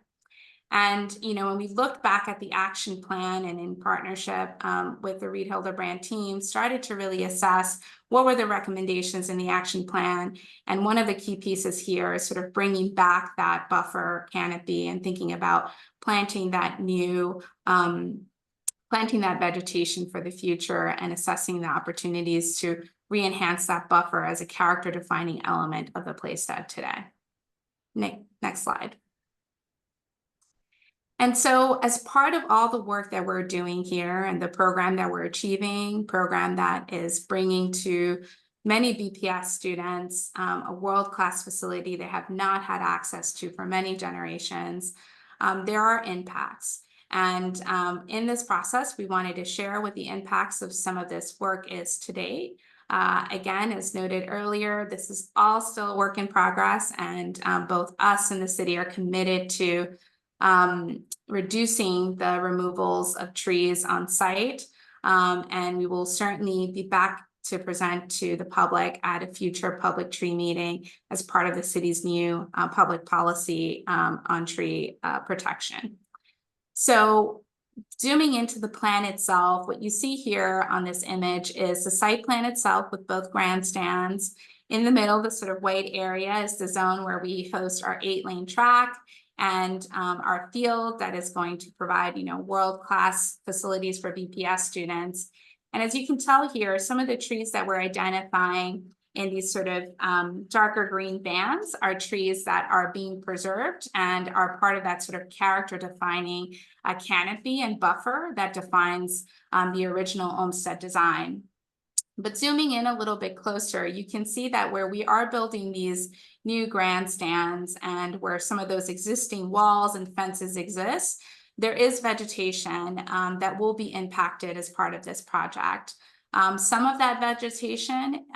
And, when we looked back at the action plan and in partnership with the Reed Hildebrand team, started to really assess what were the recommendations in the action plan. And one of the key pieces here is sort of bringing back that buffer canopy and thinking about planting that vegetation for the future and assessing the opportunities to re-enhance that buffer as a character defining element of the Playstead today. Next slide. And so as part of all the work that we're doing here and the program that we're achieving, program that is bringing to many BPS students a world-class facility they have not had access to for many generations, there are impacts. And in this process, we wanted to share what the impacts of some of this work is to date. Again, as noted earlier, this is all still a work in progress, and both us and the city are committed to reducing the removals of trees on site. And we will certainly be back to present to the public at a future public tree meeting as part of the city's new public policy on tree protection. So zooming into the plan itself, what you see here on this image is the site plan itself with both grandstands. In the middle, the sort of white area is the zone where we host our 8-lane track and our field that is going to provide, world-class facilities for BPS students. And as you can tell here, some of the trees that we're identifying in these sort of darker green bands are trees that are being preserved and are part of that sort of character defining canopy and buffer that defines the original Olmsted design. But zooming in a little bit closer, you can see that where we are building these new grandstands and where some of those existing walls and fences exist, there is vegetation that will be impacted as part of this project. Some of that vegetation,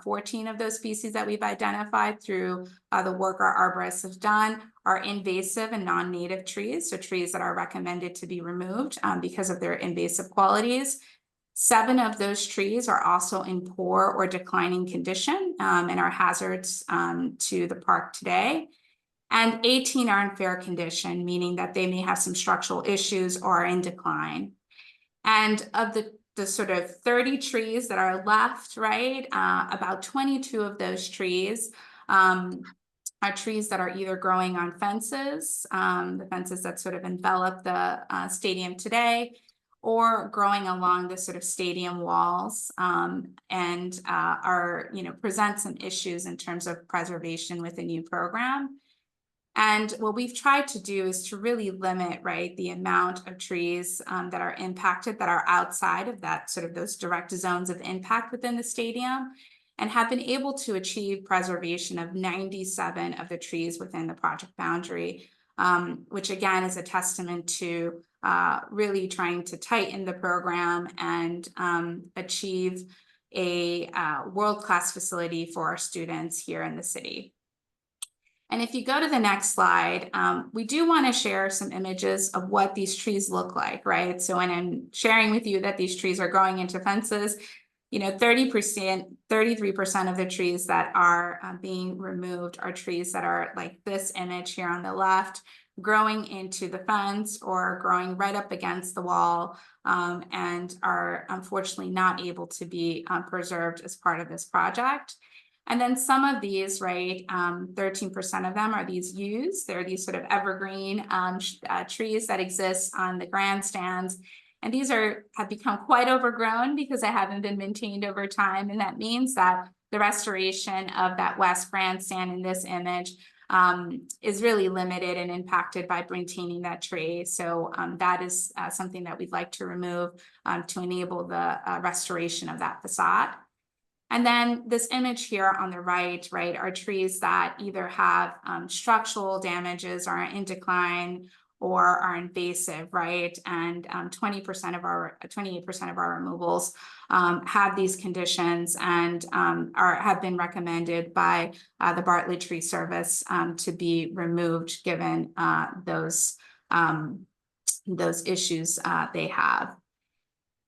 14 of those species that we've identified through the work our arborists have done, are invasive and non-native trees, so trees that are recommended to be removed because of their invasive qualities. 7 of those trees are also in poor or declining condition and are hazards to the park today. And 18 are in fair condition, meaning that they may have some structural issues or are in decline. And of the sort of 30 trees that are left, right, about 22 of those trees are trees that are either growing on fences, the fences that sort of envelop the stadium today, or growing along the sort of stadium walls and are, present some issues in terms of preservation with the new program. And what we've tried to do is to really limit, right, the amount of trees that are impacted that are outside of that sort of those direct zones of impact within the stadium, and have been able to achieve preservation of 97 of the trees within the project boundary, which again is a testament to really trying to tighten the program and achieve a world-class facility for our students here in the city. And if you go to the next slide, we do want to share some images of what these trees look like, right? So when I'm sharing with you that these trees are growing into fences, 30%, 33% of the trees that are being removed are trees that are like this image here on the left, growing into the fence or growing right up against the wall, and are unfortunately not able to be preserved as part of this project. And then some of these, right, 13% of them are these yews. They're these sort of evergreen trees that exist on the grandstands. And these have become quite overgrown because they haven't been maintained over time. And that means that the restoration of that west grandstand in this image is really limited and impacted by maintaining that tree. So that is something that we'd like to remove to enable the restoration of that facade. And then this image here on the right, are trees that either have structural damages, are in decline, or are invasive, right? And 28% of our removals have these conditions and have been recommended by the Bartlett Tree Service to be removed given those issues they have.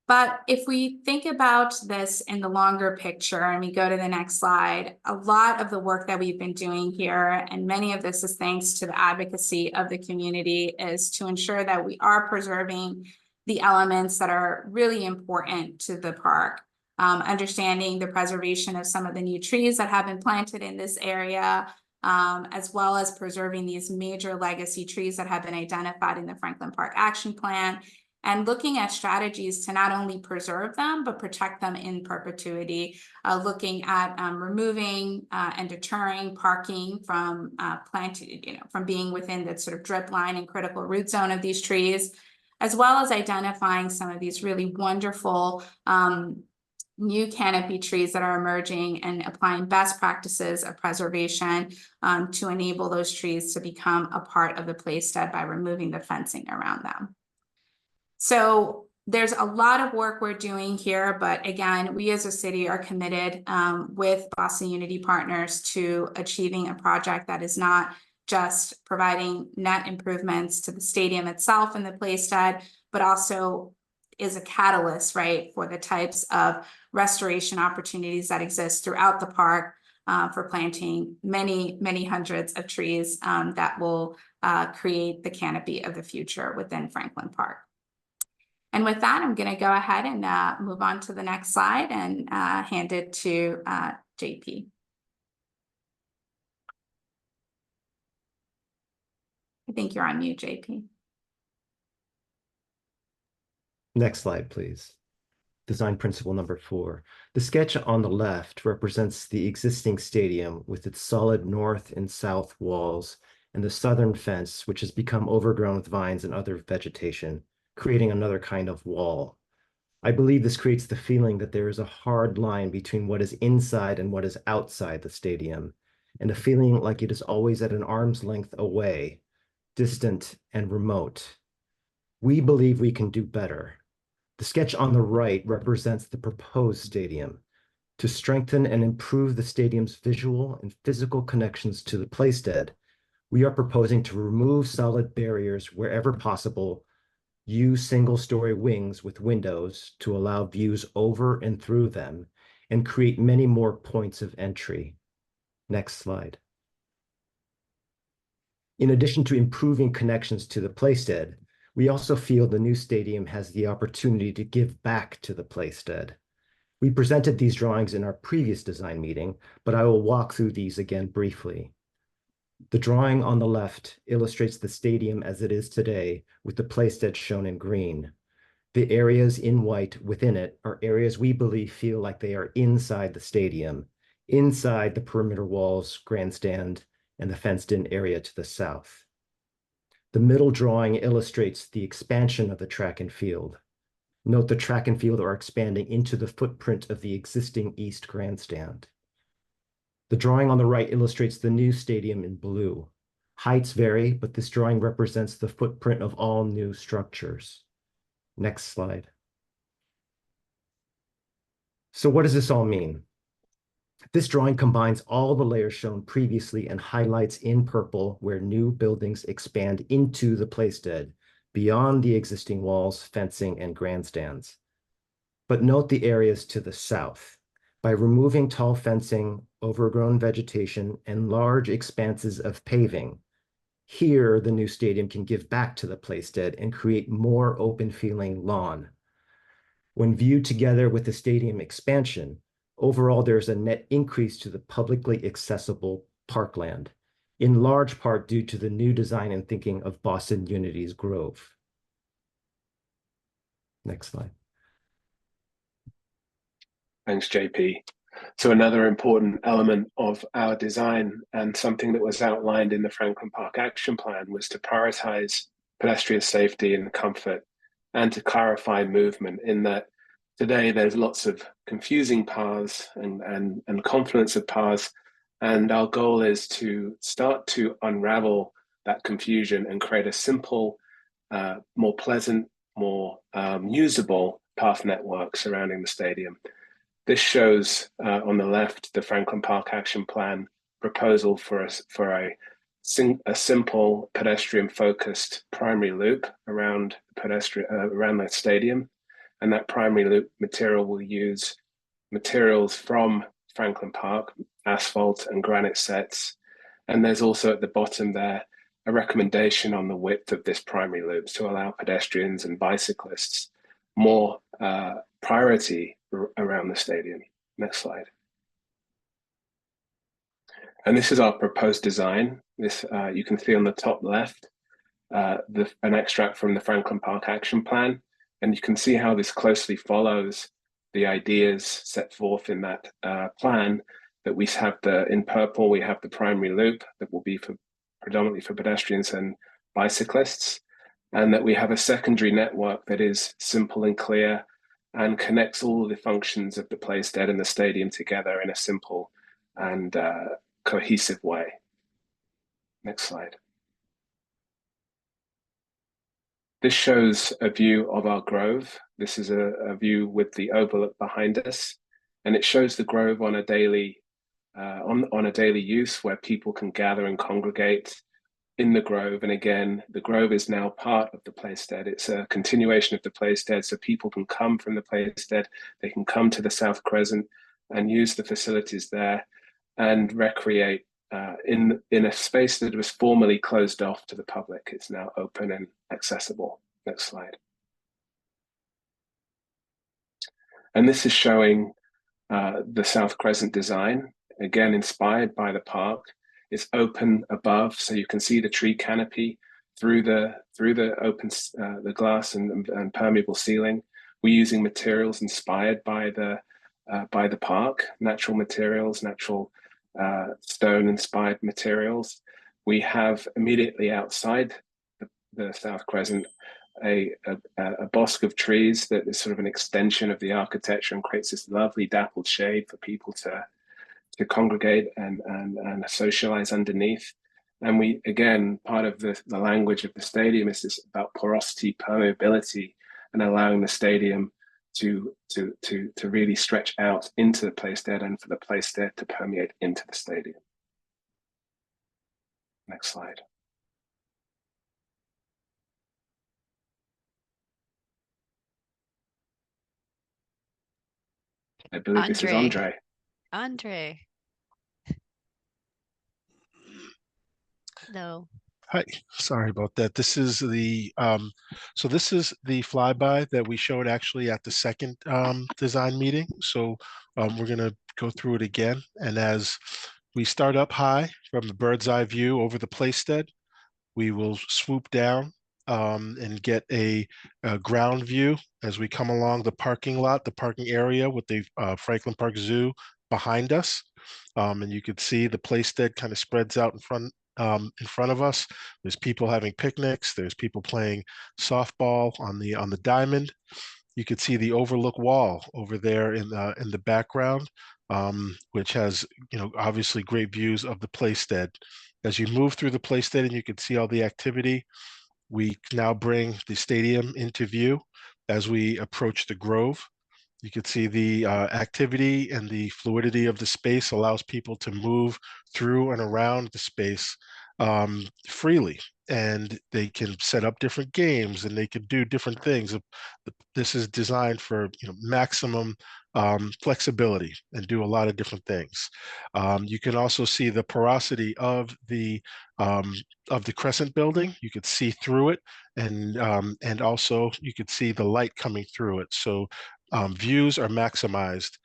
But if we think about this in the longer picture, and we go to the next slide, a lot of the work that we've been doing here, and many of this is thanks to the advocacy of the community, is to ensure that we are preserving the elements that are really important to the park. Understanding the preservation of some of the new trees that have been planted in this area, as well as preserving these major legacy trees that have been identified in the Franklin Park Action Plan, and looking at strategies to not only preserve them, but protect them in perpetuity, looking at removing and deterring parking from from being within the sort of drip line and critical root zone of these trees, as well as identifying some of these really wonderful new canopy trees that are emerging and applying best practices of preservation to enable those trees to become a part of the playstead by removing the fencing around them. So there's a lot of work we're doing here, but again, we as a city are committed with Boston Unity Partners to achieving a project that is not just providing net improvements to the stadium itself and the playstead, but also is a catalyst, right, for the types of restoration opportunities that exist throughout the park for planting many, many hundreds of trees that will create the canopy of the future within Franklin Park. And with that, I'm going to go ahead and move on to the next slide and hand it to JP. I think you're on mute, JP.
Next slide, please. Design principle number 4. The sketch on the left represents the existing stadium with its solid north and south walls and the southern fence, which has become overgrown with vines and other vegetation, creating another kind of wall. I believe this creates the feeling that there is a hard line between what is inside and what is outside the stadium, and a feeling like it is always at an arm's length away, distant and remote. We believe we can do better. The sketch on the right represents the proposed stadium. To strengthen and improve the stadium's visual and physical connections to the playstead, we are proposing to remove solid barriers wherever possible, use single-story wings with windows to allow views over and through them, and create many more points of entry. Next slide. In addition to improving connections to the playstead, we also feel the new stadium has the opportunity to give back to the playstead. We presented these drawings in our previous design meeting, but I will walk through these again briefly. The drawing on the left illustrates the stadium as it is today, with the playstead shown in green. The areas in white within it are areas we believe feel like they are inside the stadium, inside the perimeter walls, grandstand, and the fenced-in area to the south. The middle drawing illustrates the expansion of the track and field. Note the track and field are expanding into the footprint of the existing east grandstand. The drawing on the right illustrates the new stadium in blue. Heights vary, but this drawing represents the footprint of all new structures. Next slide. So what does this all mean? This drawing combines all the layers shown previously and highlights in purple where new buildings expand into the playstead, beyond the existing walls, fencing, and grandstands. But note the areas to the south. By removing tall fencing, overgrown vegetation, and large expanses of paving, here the new stadium can give back to the playstead and create more open-feeling lawn. When viewed together with the stadium expansion, overall there's a net increase to the publicly accessible parkland, in large part due to the new design and thinking of Boston Unity's Grove. Next slide.
Thanks, JP. So another important element of our design and something that was outlined in the Franklin Park Action Plan was to prioritize pedestrian safety and comfort and to clarify movement, in that today there's lots of confusing paths and confluence of paths, and our goal is to start to unravel that confusion and create a simple, more pleasant, more usable path network surrounding the stadium. This shows on the left the Franklin Park Action Plan proposal for a simple pedestrian-focused primary loop around the stadium, and that primary loop material will use materials from Franklin Park, asphalt and granite sets, and there's also at the bottom there a recommendation on the width of this primary loop to allow pedestrians and bicyclists more priority around the stadium. Next slide. And this is our proposed design. This you can see on the top left an extract from the Franklin Park Action Plan, and you can see how this closely follows the ideas set forth in that plan. That we have in purple, we have the primary loop that will be predominantly for pedestrians and bicyclists, and that we have a secondary network that is simple and clear and connects all of the functions of the playstead and the stadium together in a simple and cohesive way. Next slide. This shows a view of our Grove. This is a view with the overlook behind us, and it shows the Grove on a daily use where people can gather and congregate in the Grove. And again, the Grove is now part of the playstead. It's a continuation of the playstead, so people can come from the playstead, they can come to the South Crescent and use the facilities there and recreate in a space that was formerly closed off to the public. It's now open and accessible. Next slide. And this is showing the South Crescent design, again inspired by the park. It's open above, so you can see the tree canopy through the open the glass and permeable ceiling. We're using materials inspired by the park, natural materials, natural stone-inspired materials. We have immediately outside the South Crescent a bosque of trees that is sort of an extension of the architecture and creates this lovely dappled shade for people to congregate and socialize underneath. And we, again, part of the language of the stadium is this about porosity, permeability, and allowing the stadium to really stretch out into the playstead and for the playstead to permeate into the stadium. Next slide. I believe this is Andre.
Andre. Hello.
Hi, sorry about that. This is the so this is the flyby that we showed actually at the second design meeting. So we're gonna go through it again. And as we start up high from the bird's eye view over the playstead, we will swoop down and get a ground view as we come along the parking lot, the parking area with the Franklin Park Zoo behind us. And you could see the playstead kind of spreads out in front of us. There's people having picnics. There's people playing softball on the diamond. You could see the overlook wall over there in the background, which has, you know, obviously great views of the playstead. As you move through the playstead and you can see all the activity, we now bring the stadium into view as we approach the Grove. You can see the activity and the fluidity of the space allows people to move through and around the space freely, and they can set up different games and they can do different things. This is designed for maximum flexibility and do a lot of different things. You can also see the porosity of the Crescent building. You could see through it, and also you could see the light coming through it. So views are maximized.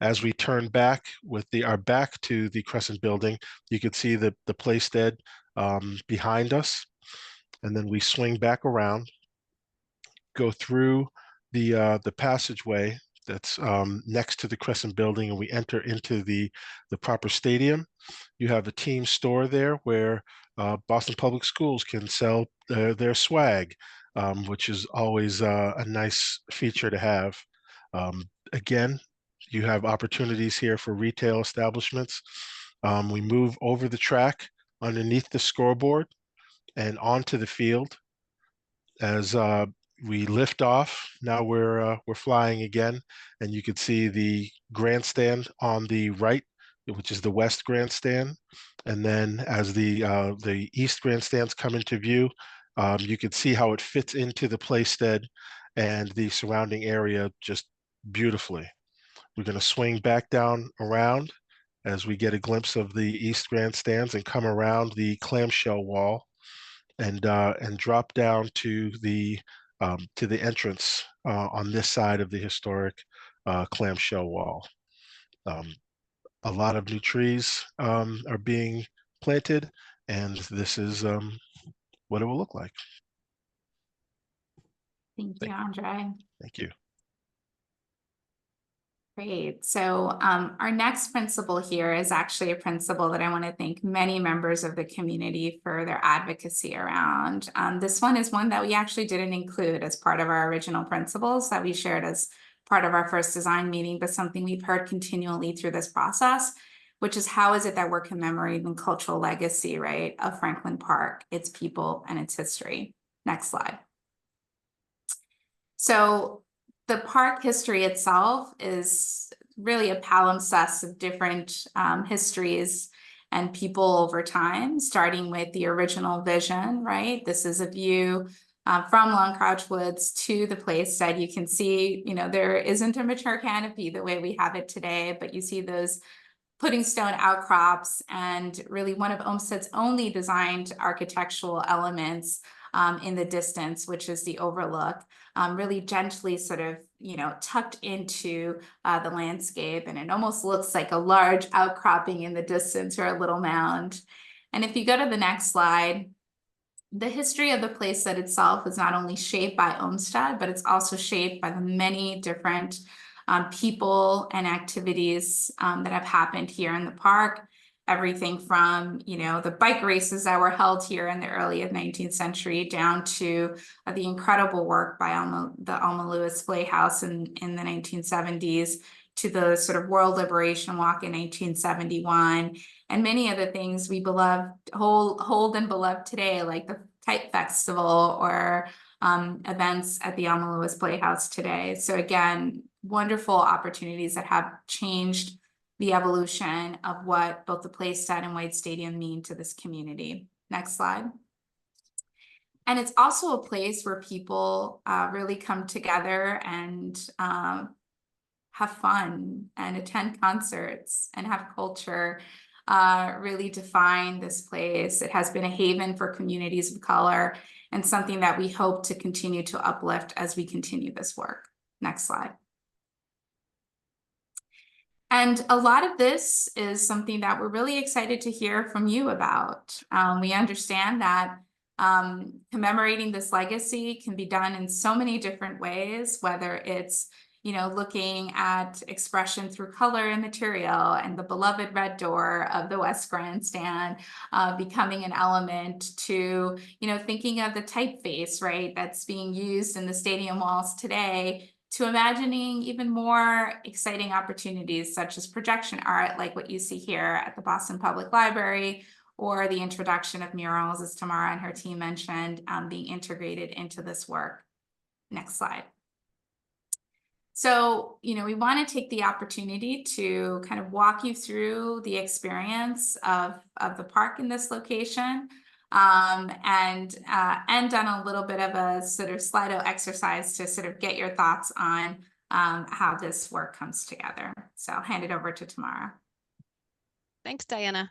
As we turn back with our back to the Crescent building, you could see the Playstead behind us, and then we swing back around, go through the passageway that's next to the Crescent building, and we enter into the proper stadium. You have a team store there where Boston Public Schools can sell their swag, which is always a nice feature to have. Again, you have opportunities here for retail establishments. We move over the track underneath the scoreboard and onto the field. As we lift off, now we're flying again, and you can see the grandstand on the right, which is the West Grandstand. And then as the East Grandstands come into view, you can see how it fits into the Playstead and the surrounding area just beautifully. We're going to swing back down around as we get a glimpse of the East Grandstands and come around the clamshell wall and drop down to the entrance on this side of the historic clamshell wall. A lot of new trees are being planted, and this is what it will look like.
Thank you, Andre.
Thank you.
Great. So our next principle here is actually a principle that I want to thank many members of the community for their advocacy around. This one is one that we actually didn't include as part of our original principles that we shared as part of our first design meeting, but something we've heard continually through this process, which is how is it that we're commemorating the cultural legacy, right, of Franklin Park, its people, and its history. Next slide. So the park history itself is really a palimpsest of different histories and people over time, starting with the original vision, right? This is a view from Long Crouch Woods to the Playstead. You can see, there isn't a mature canopy the way we have it today, but you see those pudding stone outcrops and really one of Olmsted's only designed architectural elements in the distance, which is the overlook, really gently sort of, tucked into the landscape. And it almost looks like a large outcropping in the distance or a little mound. And if you go to the next slide, the history of the Playstead itself is not only shaped by Olmsted, but it's also shaped by the many different people and activities that have happened here in the park. Everything from, the bike races that were held here in the early 19th century down to the incredible work by the Alma Lewis Playhouse in the 1970s, to the sort of World Liberation Walk in 1971, and many other things we hold and beloved today, like the Kite Festival or events at the Alma Lewis Playhouse today. So again, wonderful opportunities that have changed the evolution of what both the Playstead and White Stadium mean to this community. Next slide. And it's also a place where people really come together and have fun and attend concerts and have culture, really define this place. It has been a haven for communities of color and something that we hope to continue to uplift as we continue this work. Next slide. And a lot of this is something that we're really excited to hear from you about. We understand that commemorating this legacy can be done in so many different ways, whether it's, looking at expression through color and material and the beloved red door of the West Grandstand becoming an element to, thinking of the typeface, right, that's being used in the stadium walls today, to imagining even more exciting opportunities such as projection art, like what you see here at the Boston Public Library, or the introduction of murals, as Tamara and her team mentioned, being integrated into this work. Next slide. So, we want to take the opportunity to kind of walk you through the experience of the park in this location, and end on a little bit of a sort of Slido exercise to sort of get your thoughts on how this work comes together. So I'll hand it over to Tamara.
Thanks, Diana.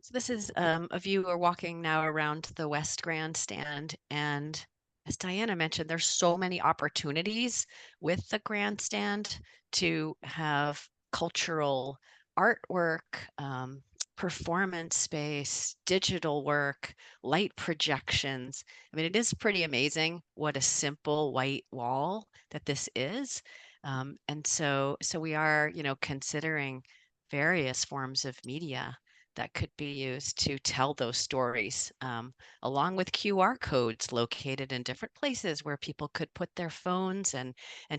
So this is a view. We're walking now around the West Grandstand, and as Diana mentioned, there's so many opportunities with the grandstand to have cultural artwork, performance space, digital work, light projections. I mean, it is pretty amazing what a simple white wall that this is. And so we are, considering various forms of media that could be used to tell those stories, along with QR codes located in different places where people could put their phones and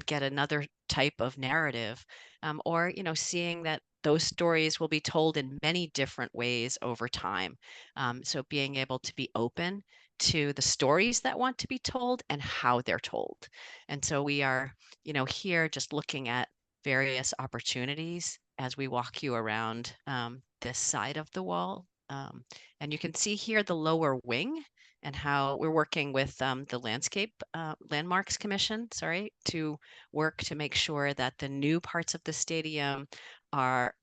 get another type of narrative, or seeing that those stories will be told in many different ways over time. So being able to be open to the stories that want to be told and how they're told. And so we are, here just looking at various opportunities as we walk you around this side of the wall. And you can see here the lower wing and how we're working with the Landmarks Commission, to work to make sure that the new parts of the stadium are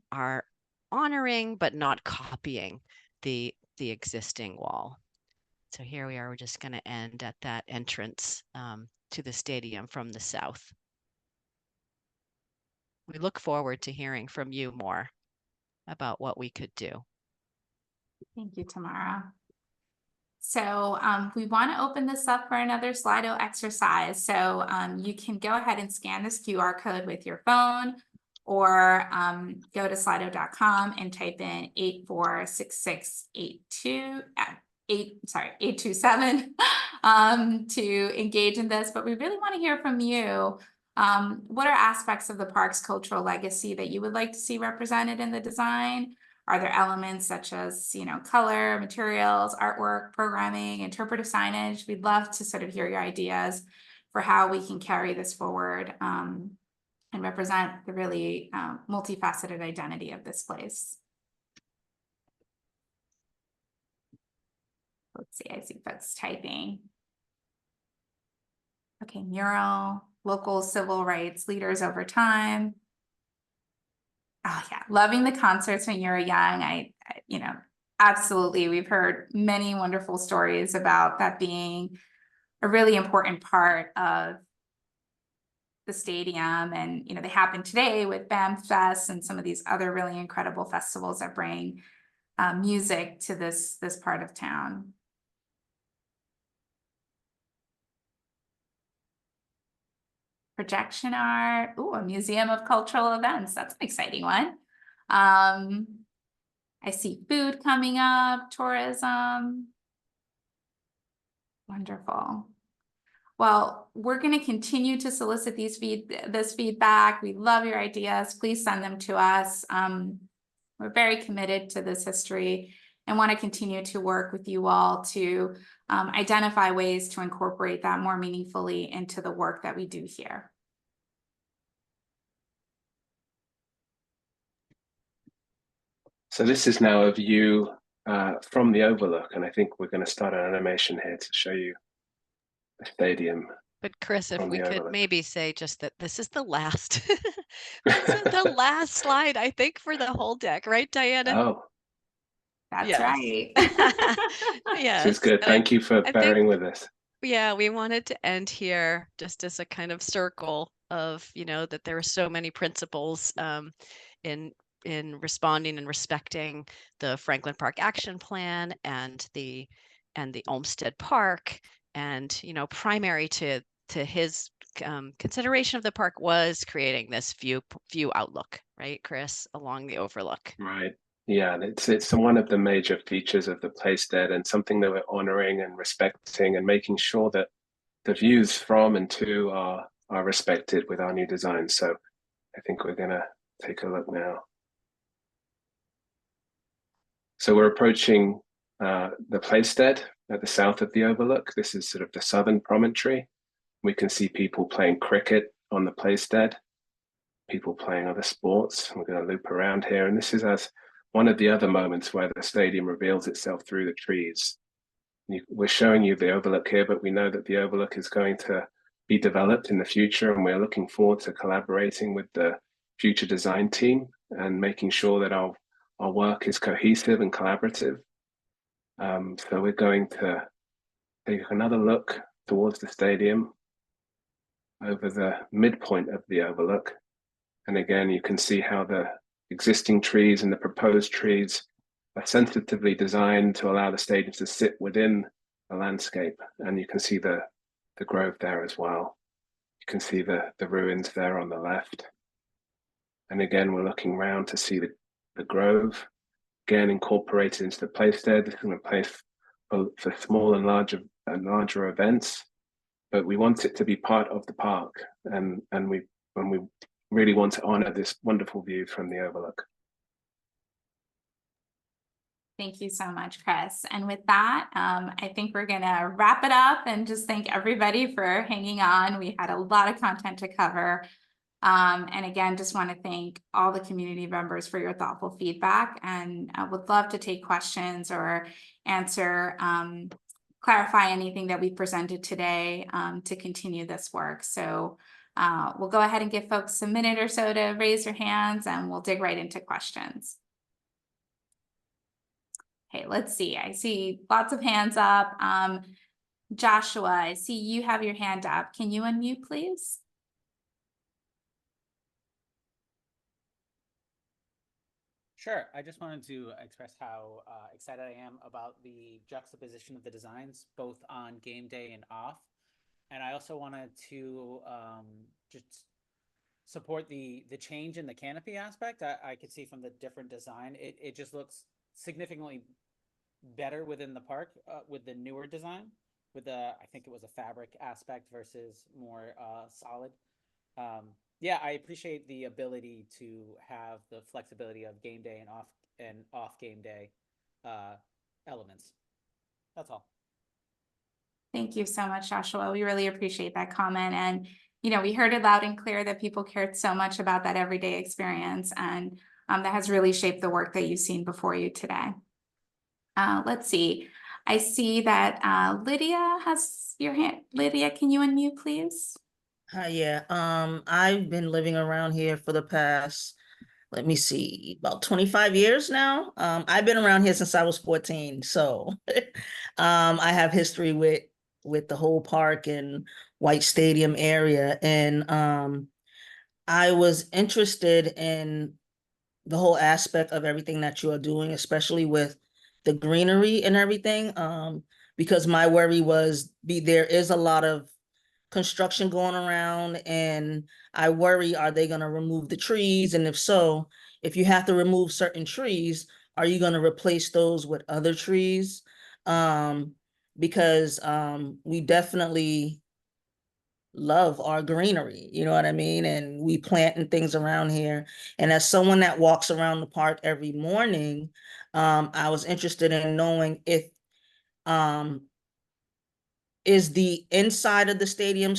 honoring but not copying the existing wall. So here we are, we're just going to end at that entrance to the stadium from the south. We look forward to hearing from you more about what we could do.
Thank you, Tamara. So we want to open this up for another Slido exercise. So you can go ahead and scan this QR code with your phone, or go to slido.com and type in 827 to engage in this. But we really want to hear from you. What are aspects of the park's cultural legacy that you would like to see represented in the design? Are there elements such as, color, materials, artwork, programming, interpretive signage? We'd love to sort of hear your ideas for how we can carry this forward and represent the really multifaceted identity of this place. Let's see, I see folks typing. Okay, mural, local civil rights leaders over time. Oh yeah, loving the concerts when you were young. Absolutely. We've heard many wonderful stories about that being a really important part of the stadium. And, they happen today with BAM Fest and some of these other really incredible festivals that bring music to this part of town. Projection art. Ooh, a museum of cultural events. That's an exciting one. I see food coming up, tourism. Wonderful. Well, we're going to continue to solicit this feedback. We love your ideas. Please send them to us. We're very committed to this history and want to continue to work with you all to identify ways to incorporate that more meaningfully into the work that we do here.
So this is now a view from the overlook, and I think we're going to start an animation here to show you the stadium.
But Chris, if we could maybe say just that this is the last, the last slide, I think, for the whole deck, right, Diana?
Oh,
that's right.
Yes.
This is good. Thank you for bearing with us.
Yeah, we wanted to end here just as a kind of circle of, that there are so many principles in responding and respecting the Franklin Park Action Plan and the Olmsted Park. And, primary to his consideration of the park was creating this view outlook, right, Chris, along the overlook.
Right. Yeah, it's one of the major features of the Playstead, and something that we're honoring and respecting and making sure that the views from and to are respected with our new design. So I think we're going to take a look now. So we're approaching the Playstead at the south of the overlook. This is sort of the southern promontory. We can see people playing cricket on the playstead, people playing other sports. We're going to loop around here. And this is as one of the other moments where the stadium reveals itself through the trees. We're showing you the overlook here, but we know that the overlook is going to be developed in the future, and we're looking forward to collaborating with the future design team and making sure that our work is cohesive and collaborative. So we're going to take another look towards the stadium over the midpoint of the overlook. And again, you can see how the existing trees and the proposed trees are sensitively designed to allow the stadium to sit within the landscape. And you can see the grove there as well. You can see the ruins there on the left. And again, we're looking around to see the grove, again, incorporated into the playstead. This is a place for small and larger events, but we want it to be part of the park. And we really want to honor this wonderful view from the overlook.
Thank you so much, Chris. And with that, I think we're gonna wrap it up and just thank everybody for hanging on. We had a lot of content to cover. And again, just want to thank all the community members for your thoughtful feedback, and I would love to take questions or answer, clarify anything that we presented today to continue this work. So we'll go ahead and give folks a minute or so to raise your hands, and we'll dig right into questions. Okay, let's see. I see lots of hands up. Joshua, I see you have your hand up. Can you unmute, please?
Sure. I just wanted to express how excited I am about the juxtaposition of the designs, both on game day and off. And I also wanted to just support the change in the canopy aspect. I could see from the different design, it just looks significantly better within the park with the newer design, with the, I think it was a fabric aspect versus more solid. Yeah, I appreciate the ability to have the flexibility of game day and off game day elements. That's all.
Thank you so much, Joshua. We really appreciate that comment. And, you know, we heard it loud and clear that people cared so much about that everyday experience, and that has really shaped the work that you've seen before you today. Let's see. I see that Lydia has your hand. Lydia, can you unmute, please?
Hi, yeah. I've been living around here for the past, let me see, about 25 years now. I've been around here since I was 14. So I have history with the whole park and White Stadium area. And I was interested in the whole aspect of everything that you are doing, especially with the greenery and everything. Because my worry was there is a lot of construction going around, and I worry, are they going to remove the trees? And if so, if you have to remove certain trees, are you going to replace those with other trees? Because we definitely love our greenery, you know what I mean? And we planting things around here. And as someone that walks around the park every morning, I was interested in knowing if is the inside of the stadium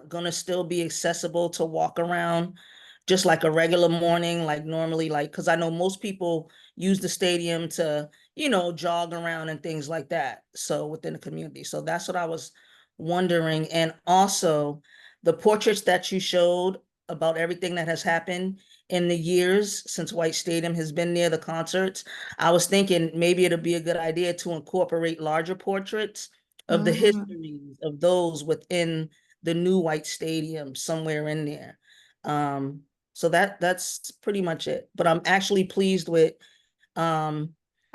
gonna still be accessible to walk around just like a regular morning, like normally, like, because I know most people use the stadium to, you know, jog around and things like that. So within the community. So that's what I was wondering. And also the portraits that you showed about everything that has happened in the years since White Stadium has been near the concerts, I was thinking maybe it'd be a good idea to incorporate larger portraits of the histories of those within the new White Stadium somewhere in there. So that's pretty much it. But I'm actually pleased with, I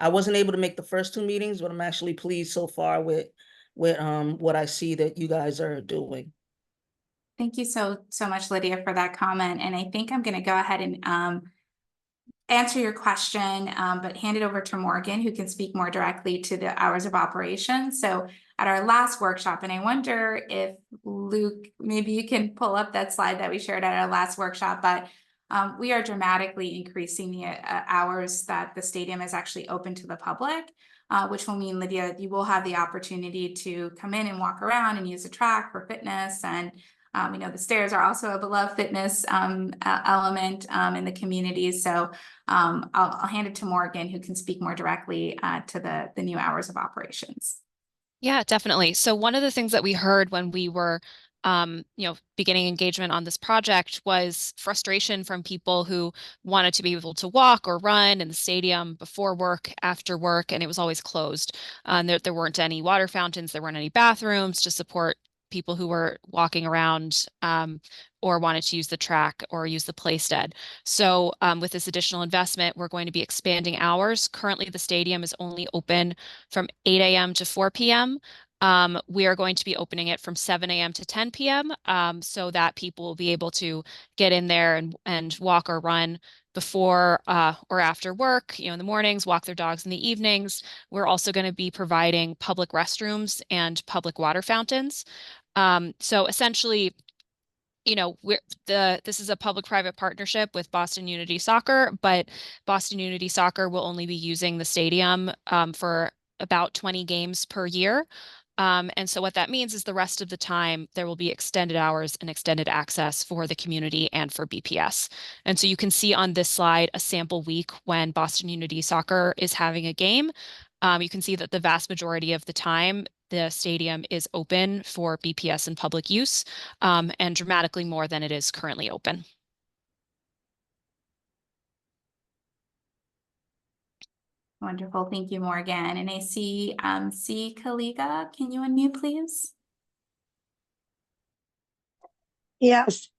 wasn't able to make the first two meetings, but I'm actually pleased so far with what I see that you guys are doing.
Thank you so much, Lydia, for that comment. And I think I'm going to go ahead and answer your question, but hand it over to Morgan, who can speak more directly to the hours of operation. So at our last workshop, and I wonder if Luke, maybe you can pull up that slide that we shared at our last workshop, but we are dramatically increasing the hours that the stadium is actually open to the public, which will mean, Lydia, you will have the opportunity to come in and walk around and use the track for fitness and We know the stairs are also a beloved fitness element in the community. So I'll hand it to Morgan, who can speak more directly to the new hours of operations.
Yeah, definitely. So one of the things that we heard when we were beginning engagement on this project was frustration from people who wanted to be able to walk or run in the stadium before work, after work, and it was always closed. There weren't any water fountains, there weren't any bathrooms to support people who were walking around or wanted to use the track or use the playstead. So with this additional investment, we're going to be expanding hours. Currently, the stadium is only open from 8 a.m. to 4 p.m. We are going to be opening it from 7 a.m. to 10 p.m. So that people will be able to get in there and walk or run before or after work, in the mornings, walk their dogs in the evenings. We're also going to be providing public restrooms and public water fountains. So essentially, this is a public-private partnership with Boston Unity Soccer, but Boston Unity Soccer will only be using the stadium for about 20 games per year. And so what that means is the rest of the time there will be extended hours and extended access for the community and for BPS. And so you can see on this slide a sample week when Boston Unity Soccer is having a game. You can see that the vast majority of the time the stadium is open for BPS and public use, and dramatically more than it is currently open.
Wonderful. Thank you, Morgan. And I see C. Kaliga. Can you unmute, please?
Yes,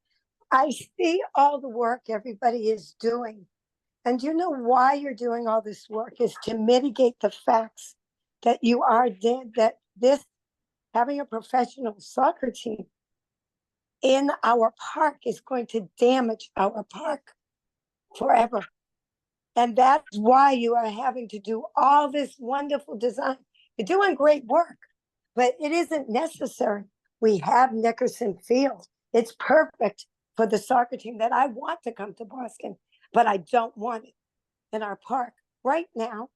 I see all the work everybody is doing. And you know why you're doing all this work is to mitigate the facts that you are that this having a professional soccer team in our park is going to damage our park forever. And that's why you are having to do all this wonderful design. You're doing great work, but it isn't necessary. We have Nickerson Field. It's perfect for the soccer team that I want to come to Boston, but I don't want it in our park. Right now,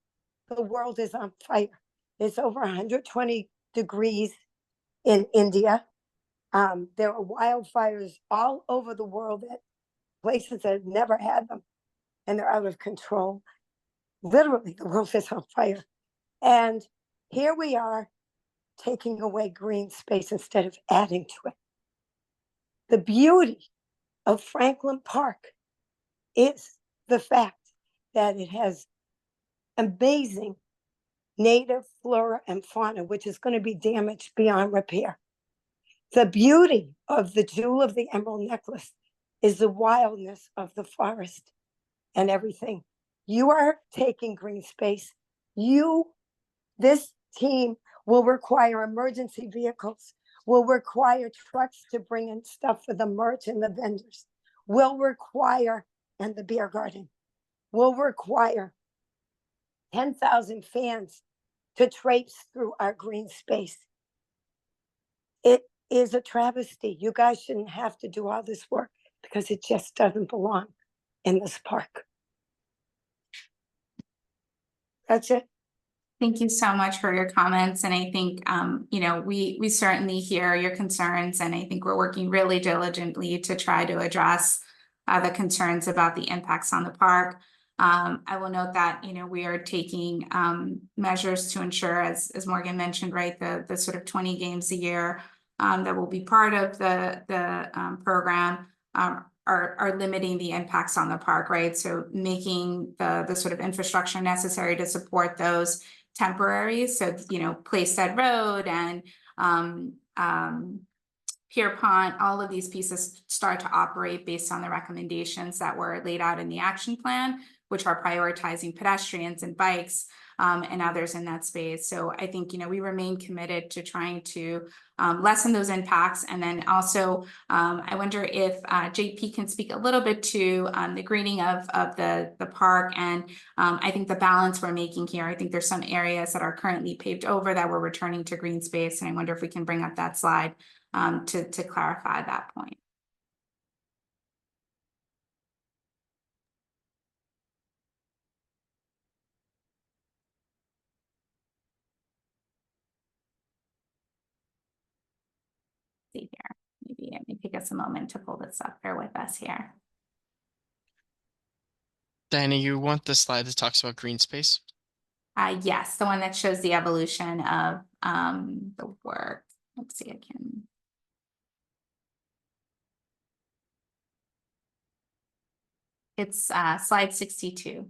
the world is on fire. It's over 120 degrees in India. There are wildfires all over the world at places that have never had them, and they're out of control. Literally, the world is on fire. And here we are taking away green space instead of adding to it. The beauty of Franklin Park is the fact that it has amazing native flora and fauna, which is going to be damaged beyond repair. The beauty of the Jewel of the Emerald Necklace is the wildness of the forest and everything. You are taking green space. This team will require emergency vehicles, will require trucks to bring in stuff for the merch and the vendors, will require, and the beer garden, will require 10,000 fans to traipse through our green space. It is a travesty. You guys shouldn't have to do all this work because it just doesn't belong in this park. That's it.
Thank you so much for your comments. And I think, we certainly hear your concerns, and I think we're working really diligently to try to address the concerns about the impacts on the park. I will note that, we are taking measures to ensure, as Morgan mentioned, right, the sort of 20 games a year that will be part of the program are limiting the impacts on the park, right? So making the sort of infrastructure necessary to support those temporary. So, Playstead Road and Pierpont, all of these pieces start to operate based on the recommendations that were laid out in the action plan, which are prioritizing pedestrians and bikes and others in that space. So I think, we remain committed to trying to lessen those impacts. And then also, I wonder if JP can speak a little bit to the greening of the park. And I think the balance we're making here, I think there's some areas that are currently paved over that we're returning to green space. And I wonder if we can bring up that slide to clarify that point. See here, maybe take us a moment to pull this up. Bear with us here.
Diana, you want the slide that talks about green space?
Yes, the one that shows the evolution of the work. Let's see, I can. It's slide 62.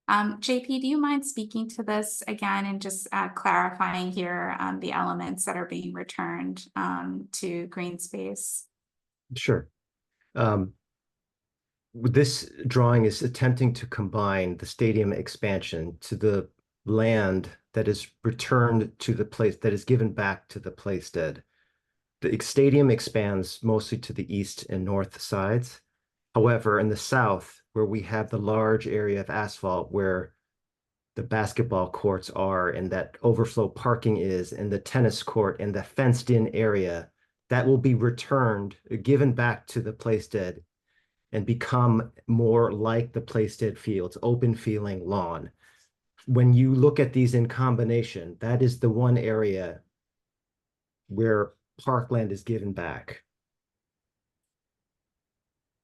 JP, do you mind speaking to this again and just clarifying here the elements that are being returned to green space?
Sure. This drawing is attempting to combine the stadium expansion to the land that is returned to the place, that is given back to the Playstead. The stadium expands mostly to the east and north sides. However, in the south, where we have the large area of asphalt where the basketball courts are and that overflow parking is and the tennis court and the fenced in area, that will be returned, given back to the Playstead and become more like the Playstead Fields, open feeling lawn. When you look at these in combination, that is the one area where parkland is given back.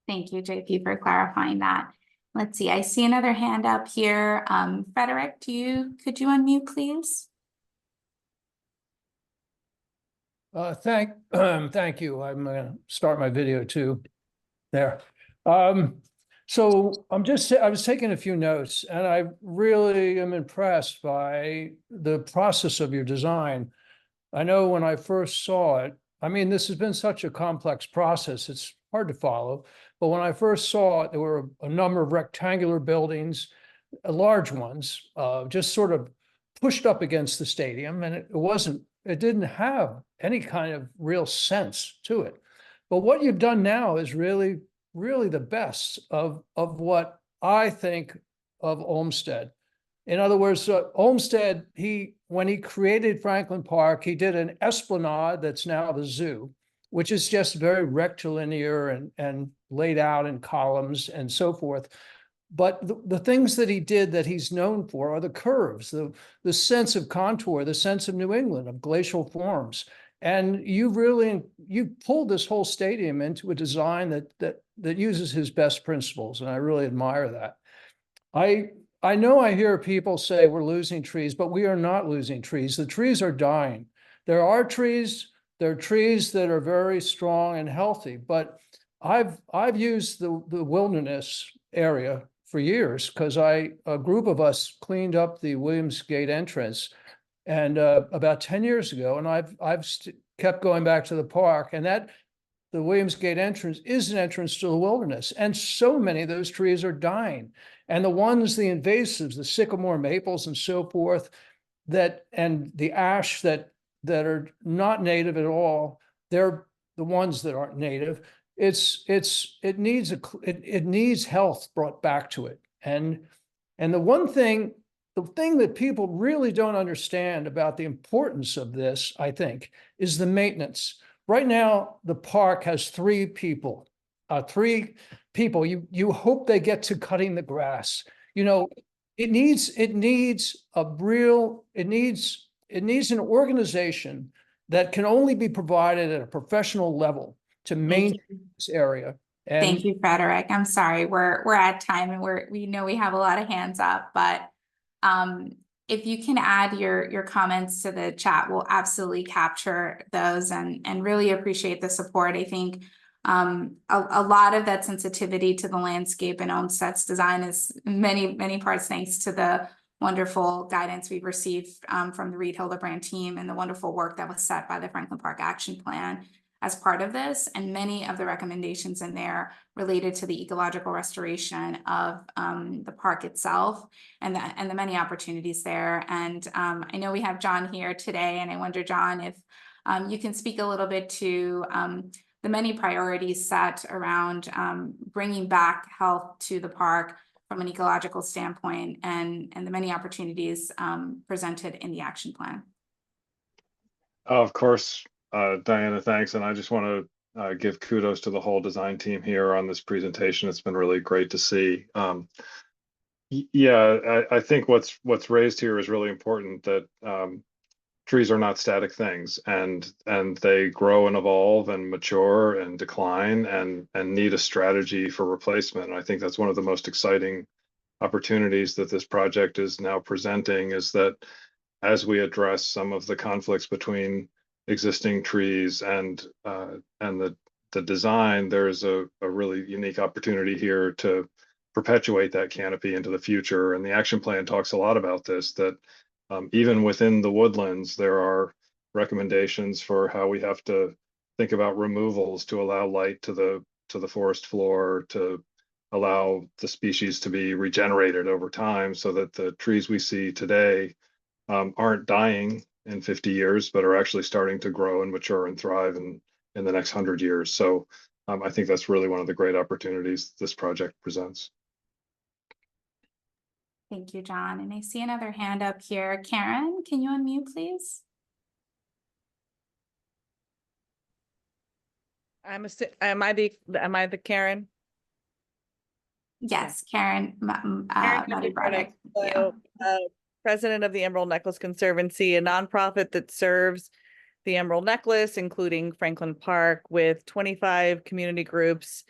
Thank you, JP, for clarifying that. Let's see, I see another hand up here. Frederick, could you unmute, please?
Thank you. I'm gonna start my video too. There. So I was taking a few notes and I really am impressed by the process of your design. I know when I first saw it, I mean, this has been such a complex process, it's hard to follow. But when I first saw it, there were a number of rectangular buildings, large ones, just sort of pushed up against the stadium. And it didn't have any kind of real sense to it. But what you've done now is really the best of what I think of Olmsted. In other words, Olmsted, when he created Franklin Park, he did an esplanade that's now the zoo, which is just very rectilinear and laid out in columns and so forth. But the things that he did that he's known for are the curves, the sense of contour, the sense of New England, of glacial forms. And you pulled this whole stadium into a design that uses his best principles, and I really admire that. I know I hear people say we're losing trees, but we are not losing trees. The trees are dying. There are trees that are very strong and healthy, but I've used the wilderness area for years because a group of us cleaned up the Williamsgate entrance and about 10 years ago, and I've kept going back to the park, and the Williamsgate entrance is an entrance to the wilderness, and so many of those trees are dying. And the invasives, the sycamore maples and so forth, and the ash that are not native at all, they're the ones that aren't native. It needs health brought back to it. And the thing that people really don't understand about the importance of this, I think, is the maintenance. Right now, the park has three people. You hope they get to cutting the grass. You know, it needs an organization that can only be provided at a professional level to maintain this area. And
thank you, Frederick. I'm sorry, we're at time and we know we have a lot of hands up, but if you can add your comments to the chat, we'll absolutely capture those and really appreciate the support. I think a lot of that sensitivity to the landscape and Olmsted's design is many parts thanks to the wonderful guidance we've received from the Reed Hildebrand team and the wonderful work that was set by the Franklin Park Action Plan as part of this, and many of the recommendations in there related to the ecological restoration of the park itself and the many opportunities there. And I know we have John here today, and I wonder, John, if you can speak a little bit to the many priorities set around bringing back health to the park from an ecological standpoint and the many opportunities presented in the action plan.
Of course. Diana, thanks. And I just want to give kudos to the whole design team here on this presentation. It's been really great to see. Yeah, I think what's raised here is really important, that trees are not static things, and they grow and evolve and mature and decline and need a strategy for replacement. And I think that's one of the most exciting opportunities that this project is now presenting, is that as we address some of the conflicts between existing trees and the design, there's a really unique opportunity here to perpetuate that canopy into the future. And the action plan talks a lot about this, that even within the woodlands, there are recommendations for how we have to think about removals to allow light to the forest floor, to allow the species to be regenerated over time, so that the trees we see today aren't dying in 50 years, but are actually starting to grow and mature and thrive in the next 100 years. So I think that's really one of the great opportunities this project presents.
Thank you, John. And I see another hand up here. Karen, can you unmute, please?
Am I the Karen?
Yes, Karen,
Karen
Maddie-Braddock.
so, president of the Emerald Necklace Conservancy, a nonprofit that serves the Emerald Necklace, including Franklin Park, with 25 community groups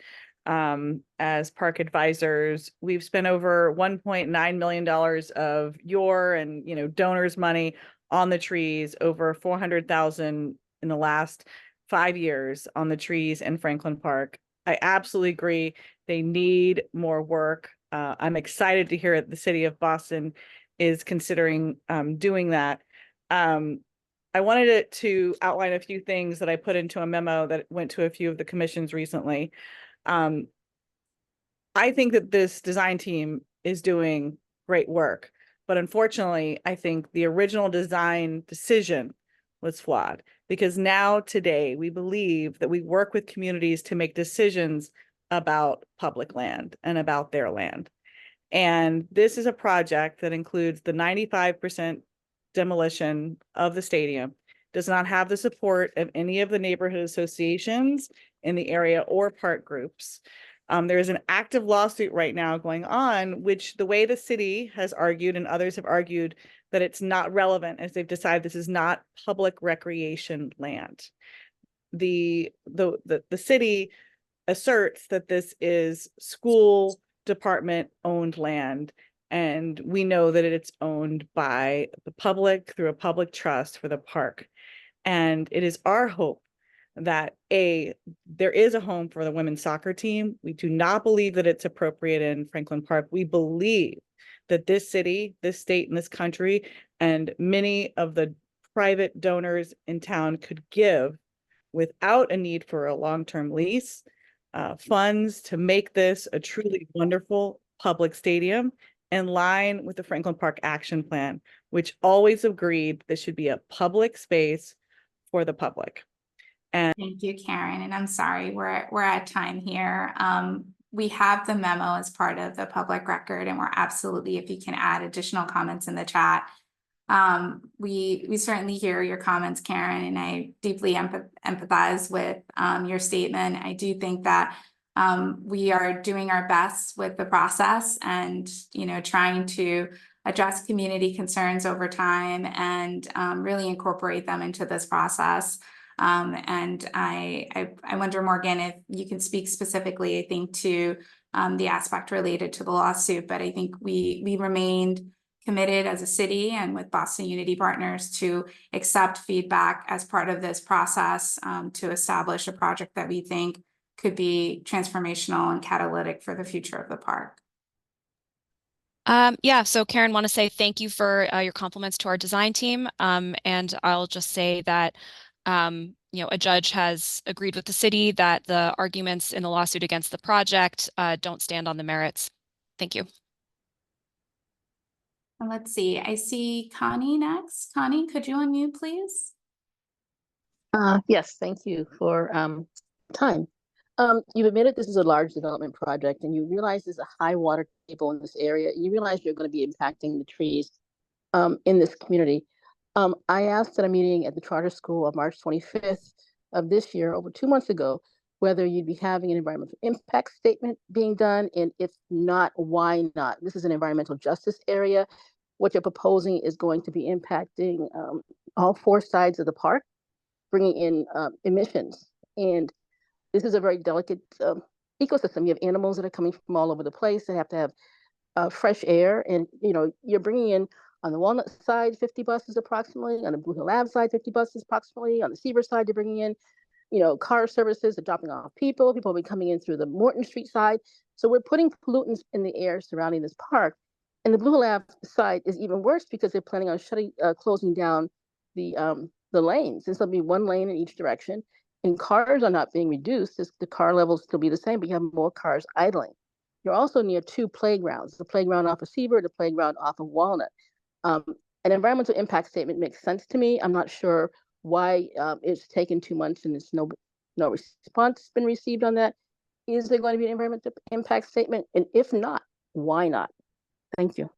as park advisors. We've spent over $1.9 million of your and donors' money on the trees, over 400,000 in the last 5 years on the trees in Franklin Park. I absolutely agree. They need more work. I'm excited to hear that the city of Boston is considering doing that. I wanted to outline a few things that I put into a memo that went to a few of the commissions recently. I think that this design team is doing great work, but unfortunately, I think the original design decision was flawed, because now today we believe that we work with communities to make decisions about public land and about their land. And this is a project that includes the 95% demolition of the stadium, does not have the support of any of the neighborhood associations in the area or park groups. There is an active lawsuit right now going on, which the way the city has argued and others have argued that it's not relevant, as they've decided this is not public recreation land. The city asserts that this is school department owned land, and we know that it's owned by the public through a public trust for the park. And it is our hope that there is a home for the women's soccer team. We do not believe that it's appropriate in Franklin Park. We believe that this city, this state, and this country, and many of the private donors in town could give without a need for a long-term lease, funds to make this a truly wonderful public stadium in line with the Franklin Park Action Plan, which always agreed this should be a public space for the public. And
thank you, Karen. And I'm sorry, we're at time here. We have the memo as part of the public record, and we're absolutely, if you can add additional comments in the chat. We certainly hear your comments, Karen, and I deeply empathize with your statement. I do think that we are doing our best with the process and, trying to address community concerns over time and really incorporate them into this process. And I wonder, Morgan, if you can speak specifically, I think, to the aspect related to the lawsuit, but I think we remained committed as a city and with Boston Unity Partners to accept feedback as part of this process to establish a project that we think could be transformational and catalytic for the future of the park.
Yeah, so Karen, want to say thank you for your compliments to our design team. And I'll just say that a judge has agreed with the city that the arguments in the lawsuit against the project don't stand on the merits. Thank you.
And let's see, I see Connie next. Connie, could you unmute, please?
Yes, thank you for time. You've admitted this is a large development project, and you realize there's a high water table in this area. You realize you're going to be impacting the trees in this community. I asked at a meeting at the charter school on March 25th of this year, over 2 months ago, whether you'd be having an environmental impact statement being done, and if not, why not? This is an environmental justice area. What you're proposing is going to be impacting all four sides of the park, bringing in emissions. And this is a very delicate ecosystem. You have animals that are coming from all over the place. They have to have fresh air. And, you know, you're bringing in on the Walnut side, 50 buses approximately, on the Blue Hill Ave side, 50 buses approximately, on the Seaver side, you're bringing in, you know, car services, they're dropping off people will be coming in through the Morton Street side. So we're putting pollutants in the air surrounding this park. And the Blue Hill Ave side is even worse because they're planning on closing down the lanes. And so there'll be one lane in each direction. And cars are not being reduced. The car levels still be the same, but you have more cars idling. You're also near two playgrounds, the playground off of Seaver, the playground off of Walnut. An environmental impact statement makes sense to me. I'm not sure why it's taken 2 months and there's no response been received on that. Is there going to be an environmental impact statement? And if not, why not? Thank you.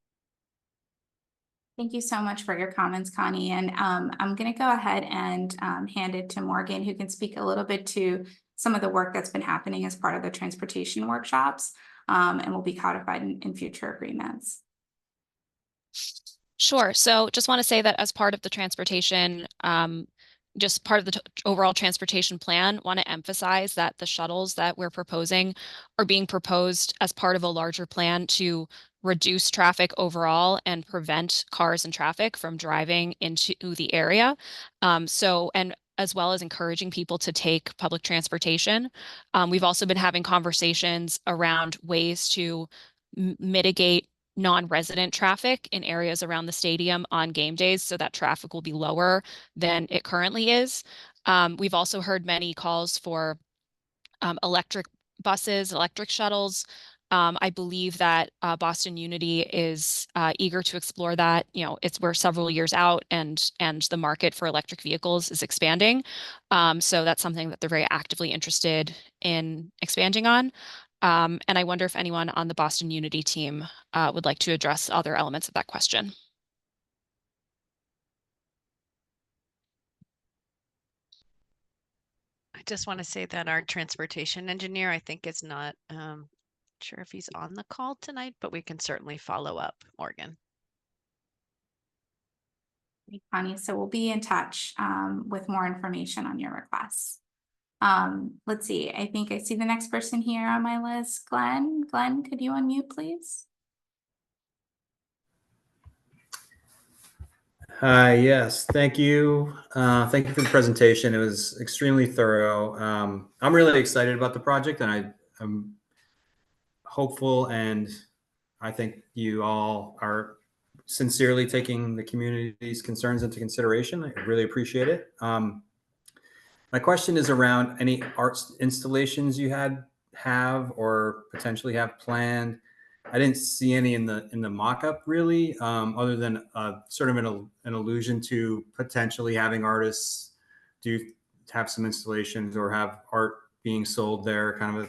Thank you so much for your comments, Connie. And I'm going to go ahead and hand it to Morgan, who can speak a little bit to some of the work that's been happening as part of the transportation workshops and will be codified in future agreements.
Sure. So just want to say that as part of the transportation, just part of the overall transportation plan, want to emphasize that the shuttles that we're proposing are being proposed as part of a larger plan to reduce traffic overall and prevent cars and traffic from driving into the area. And as well as encouraging people to take public transportation. We've also been having conversations around ways to mitigate non-resident traffic in areas around the stadium on game days so that traffic will be lower than it currently is. We've also heard many calls for electric buses, electric shuttles. I believe that Boston Unity is eager to explore that. You know, we're several years out and the market for electric vehicles is expanding. So that's something that they're very actively interested in expanding on. And I wonder if anyone on the Boston Unity team would like to address other elements of that question.
I just want to say that our transportation engineer, I think, is not sure if he's on the call tonight, but we can certainly follow up, Morgan.
Connie, so we'll be in touch with more information on your requests. Let's see, I think I see the next person here on my list. Glenn, could you unmute, please?
Hi, yes, thank you. Thank you for the presentation. It was extremely thorough. I'm really excited about the project, and I'm hopeful, and I think you all are sincerely taking the community's concerns into consideration. I really appreciate it. My question is around any arts installations you have or potentially have planned. I didn't see any in the mock-up really, other than sort of an allusion to potentially having artists have some installations or have art being sold there, kind of a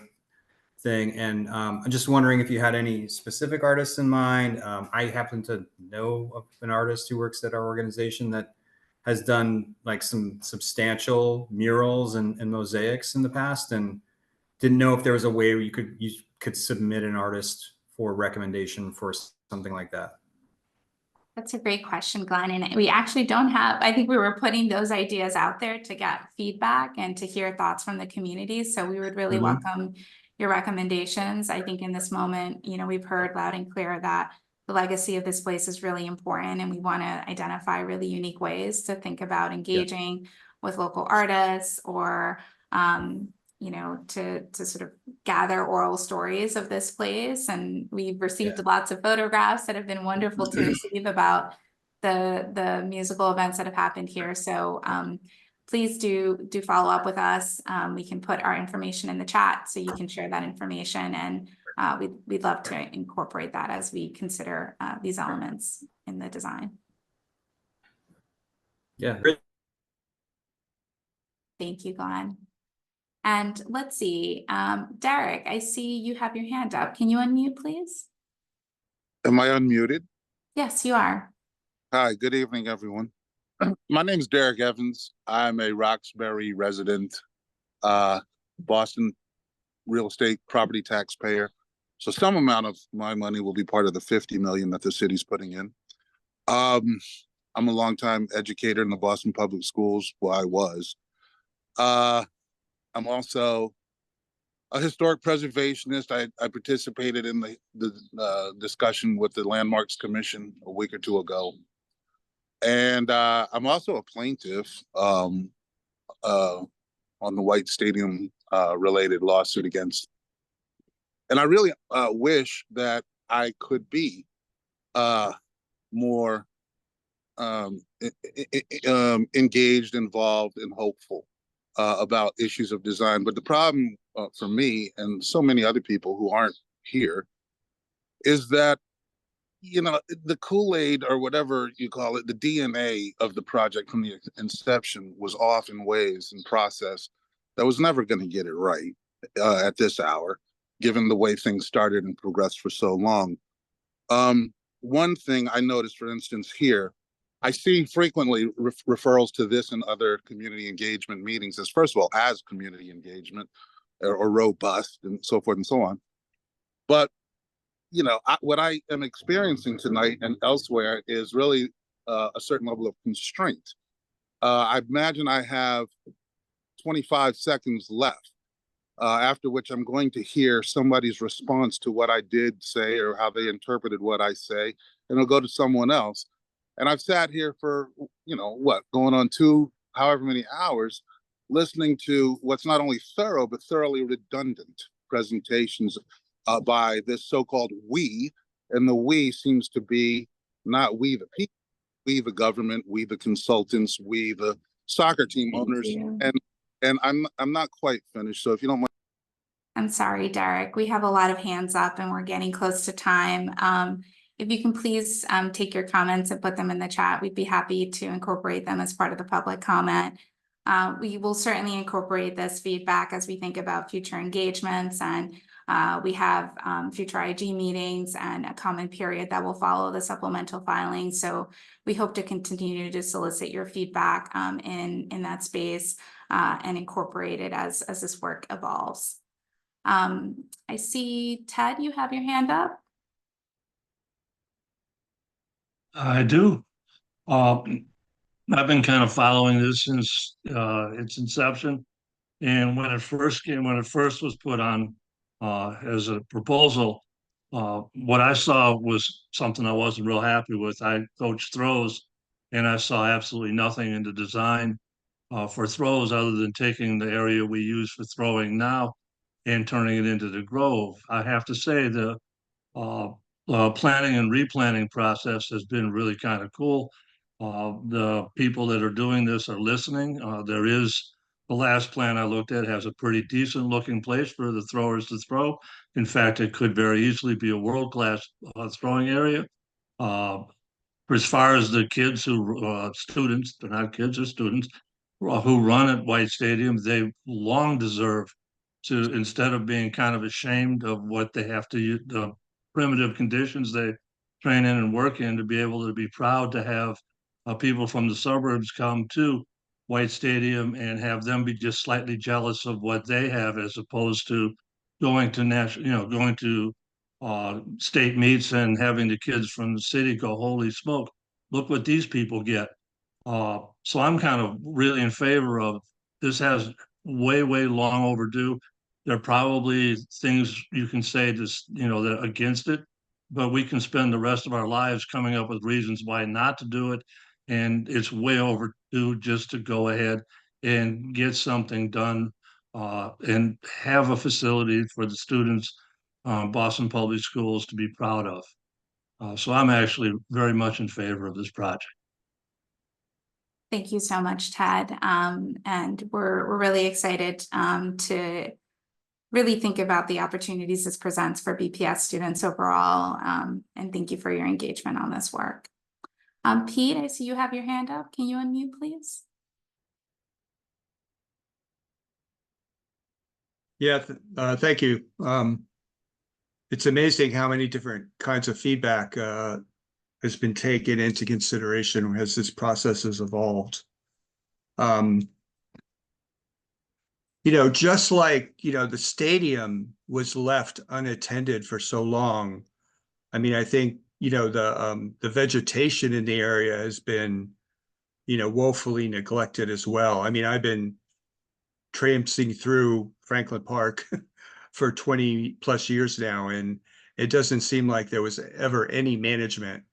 thing. And I'm just wondering if you had any specific artists in mind. I happen to know of an artist who works at our organization that has done like some substantial murals and mosaics in the past, and didn't know if there was a way where you could submit an artist for recommendation for something like that.
That's a great question, Glenn. And we actually don't have, I think we were putting those ideas out there to get feedback and to hear thoughts from the community. So we would really welcome your recommendations. I think in this moment, you know, we've heard loud and clear that the legacy of this place is really important, and we want to identify really unique ways to think about engaging with local artists or, you know, to sort of gather oral stories of this place. And we've received lots of photographs that have been wonderful to receive about the musical events that have happened here. So please do follow up with us. We can put our information in the chat so you can share that information, and we'd love to incorporate that as we consider these elements in the design.
Yeah.
Thank you, Glenn. And let's see, Derek, I see you have your hand up. Can you unmute, please?
Am I unmuted?
Yes, you are.
Hi, good evening, everyone. My name is Derek Evans. I'm a Roxbury resident. Boston real estate property taxpayer. So some amount of my money will be part of the 50 million that the city's putting in. I'm a longtime educator in the Boston Public Schools. Well, I was. I'm also a historic preservationist. I participated in the discussion with the Landmarks Commission a week or two ago. And I'm also a plaintiff on the White Stadium related lawsuit against. And I really wish that I could be more engaged, involved, and hopeful about issues of design. But the problem for me and so many other people who aren't here is that, you know, the Kool-Aid or whatever you call it, the DNA of the project from the inception was off in ways and process that was never going to get it right at this hour, given the way things started and progressed for so long. One thing I noticed, for instance, here, I see frequently referrals to this and other community engagement meetings as, first of all, as community engagement or robust and so forth and so on. But, you know, what I am experiencing tonight and elsewhere is really a certain level of constraint. I imagine I have 25 seconds left, after which I'm going to hear somebody's response to what I did say or how they interpreted what I say, and it'll go to someone else. And I've sat here for, you know, what, going on however many hours, listening to what's not only thorough, but thoroughly redundant presentations by this so-called we. And the we seems to be not we the people, we the government, we the consultants, we the soccer team owners. And I'm not quite finished. So if you don't mind.
I'm sorry, Derek. We have a lot of hands up and we're getting close to time. If you can please take your comments and put them in the chat, we'd be happy to incorporate them as part of the public comment. We will certainly incorporate this feedback as we think about future engagements, and we have future IG meetings and a comment period that will follow the supplemental filing. So we hope to continue to solicit your feedback in that space and incorporate it as this work evolves. I see, Ted, you have your hand up.
I do. I've been kind of following this since its inception, and when it first was put on as a proposal, what I saw was something I wasn't real happy with. I coached throws, and I saw absolutely nothing in the design for throws other than taking the area we use for throwing now and turning it into the Grove. I have to say the planning and replanning process has been really kind of cool. The people that are doing this are listening. The last plan I looked at has a pretty decent looking place for the throwers to throw. In fact, it could very easily be a world-class throwing area. As far as the kids students, they're not kids, they're students, who run at White Stadium, they long deserve to, instead of being kind of ashamed of what they have to use, the primitive conditions they train in and work in, to be able to be proud to have people from the suburbs come to White Stadium and have them be just slightly jealous of what they have, as opposed to going to state meets and having the kids from the city go, holy smoke, look what these people get. So I'm kind of really in favor of this. Has way long overdue. There are probably things you can say that against it, but we can spend the rest of our lives coming up with reasons why not to do it. And it's way overdue just to go ahead and get something done and have a facility for the students, Boston Public Schools, to be proud of. So I'm actually very much in favor of this project.
Thank you so much, Ted. And we're really excited to really think about the opportunities this presents for BPS students overall. And thank you for your engagement on this work. Pete, I see you have your hand up. Can you unmute, please?
Yeah, thank you. It's amazing how many different kinds of feedback has been taken into consideration as this process has evolved. just like, the stadium was left unattended for so long. I mean, I think, the vegetation in the area has been, woefully neglected as well. I mean, I've been traipsing through Franklin Park for 20 plus years now, and it doesn't seem like there was ever any management.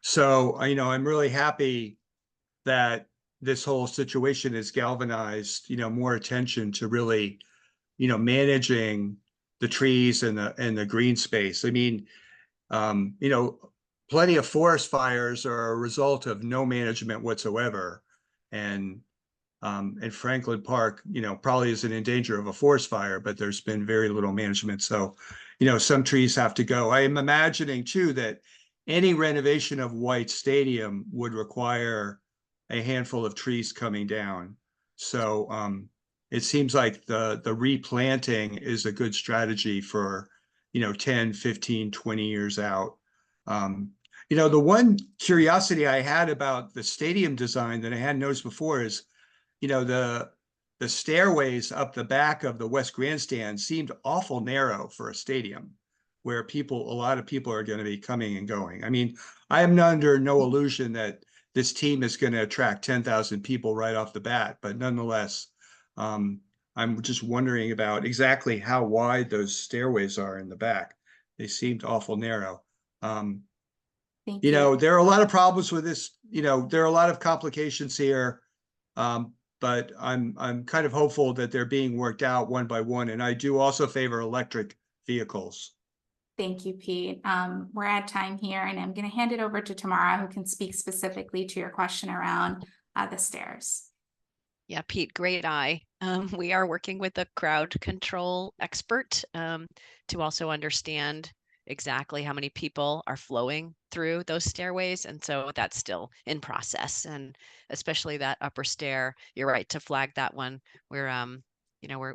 So, I'm really happy that this whole situation has galvanized, more attention to really, managing the trees and the green space. I mean, plenty of forest fires are a result of no management whatsoever. And Franklin Park, probably isn't in danger of a forest fire, but there's been very little management. So, some trees have to go. I am imagining too that any renovation of White Stadium would require a handful of trees coming down. So it seems like the replanting is a good strategy for, 10, 15, 20 years out. The one curiosity I had about the stadium design that I hadn't noticed before is, the stairways up the back of the West Grandstand seemed awful narrow for a stadium where a lot of people are going to be coming and going. I mean, I am under no illusion that this team is going to attract 10,000 people right off the bat, but nonetheless, I'm just wondering about exactly how wide those stairways are in the back. They seemed awful narrow.
Thank you.
There are a lot of problems with this, there are a lot of complications here. But I'm kind of hopeful that they're being worked out one by one. And I do also favor electric vehicles.
Thank you, Pete. We're at time here, and I'm going to hand it over to Tamara, who can speak specifically to your question around the stairs.
Yeah, Pete, great eye. We are working with a crowd control expert to also understand exactly how many people are flowing through those stairways. And so that's still in process. And especially that upper stair, you're right to flag that one where,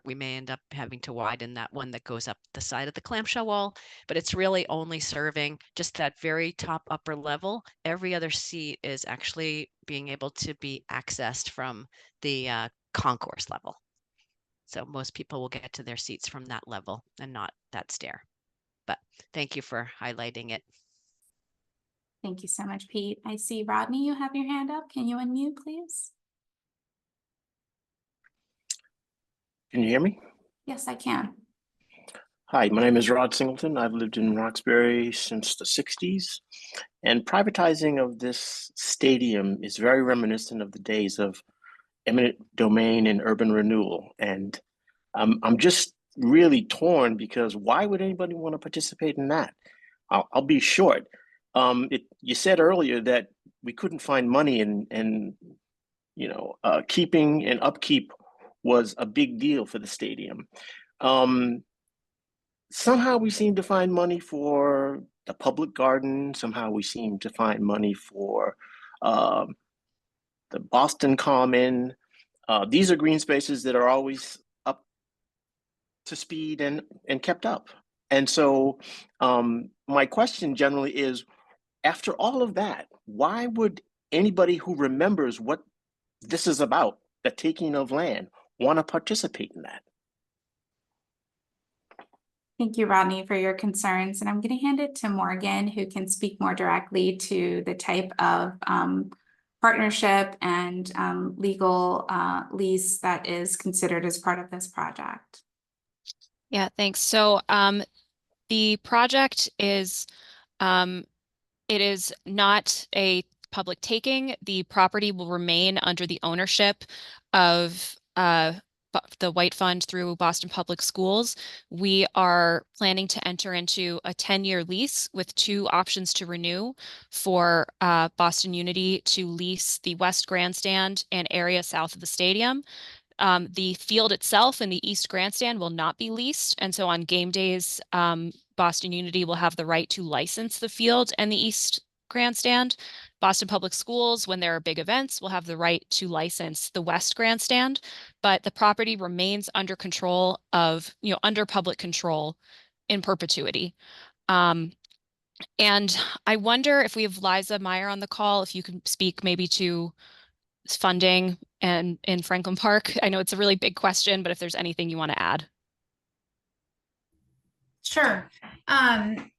we may end up having to widen that one that goes up the side of the clamshell wall, but it's really only serving just that very top upper level. Every other seat is actually being able to be accessed from the concourse level. So most people will get to their seats from that level and not that stair. But thank you for highlighting it.
Thank you so much, Pete. I see Rodney, you have your hand up. Can you unmute, please?
Can you hear me?
Yes, I can.
Hi, my name is Rod Singleton. I've lived in Roxbury since the 60s, and privatizing of this stadium is very reminiscent of the days of eminent domain and urban renewal. And I'm just really torn because why would anybody want to participate in that? I'll be short. You said earlier that we couldn't find money and keeping and upkeep was a big deal for the stadium. Somehow we seem to find money for the public garden. Somehow we seem to find money for the Boston Common. These are green spaces that are always up to speed and kept up. And so my question generally is, after all of that, why would anybody who remembers what this is about, the taking of land, want to participate in that?
Thank you, Rodney, for your concerns. And I'm going to hand it to Morgan, who can speak more directly to the type of partnership and legal lease that is considered as part of this project.
Yeah, thanks. So the project is, it is not a public taking. The property will remain under the ownership of the White Fund through Boston Public Schools. We are planning to enter into a 10-year lease with 2 options to renew for Boston Unity to lease the West Grandstand and area south of the stadium. The field itself in the East Grandstand will not be leased. And so on game days, Boston Unity will have the right to license the field and the East Grandstand. Boston Public Schools, when there are big events, will have the right to license the West Grandstand, but the property remains under control of, under public control in perpetuity. And I wonder if we have Liza Meyer on the call, if you can speak maybe to funding and in Franklin Park? I know it's a really big question, but if there's anything you want to add.
Sure. I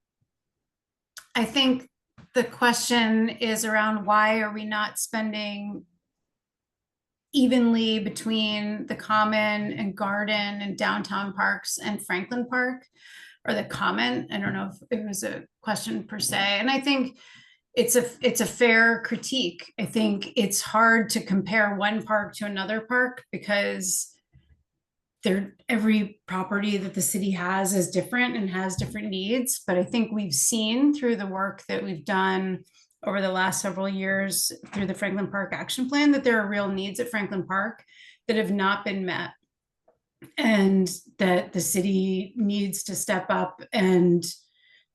think the question is around why are we not spending evenly between the Common and Garden and downtown parks and Franklin Park, or the Common? I don't know if it was a question per se. And I think it's a fair critique. I think it's hard to compare one park to another park because every property that the city has is different and has different needs. But I think we've seen through the work that we've done over the last several years through the Franklin Park Action Plan that there are real needs at Franklin Park that have not been met, and that the city needs to step up and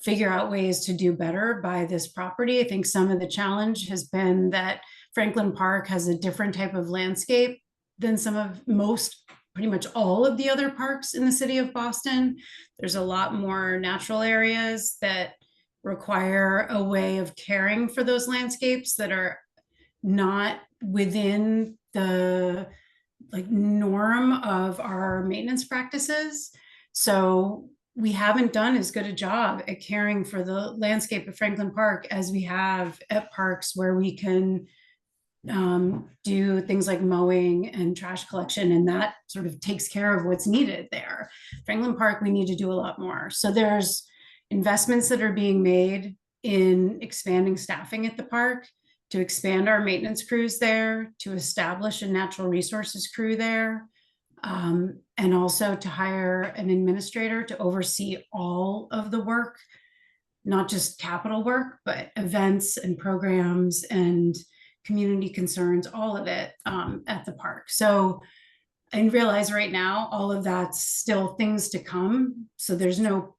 figure out ways to do better by this property. I think some of the challenge has been that Franklin Park has a different type of landscape than pretty much all of the other parks in the city of Boston. There's a lot more natural areas that require a way of caring for those landscapes that are not within the norm of our maintenance practices. So we haven't done as good a job at caring for the landscape of Franklin Park as we have at parks where we can do things like mowing and trash collection, and that sort of takes care of what's needed there. Franklin Park, we need to do a lot more. So there's investments that are being made in expanding staffing at the park, to expand our maintenance crews there, to establish a natural resources crew there, and also to hire an administrator to oversee all of the work, not just capital work, but events and programs and community concerns, all of it at the park. So I realize right now, all of that's still things to come. So there's no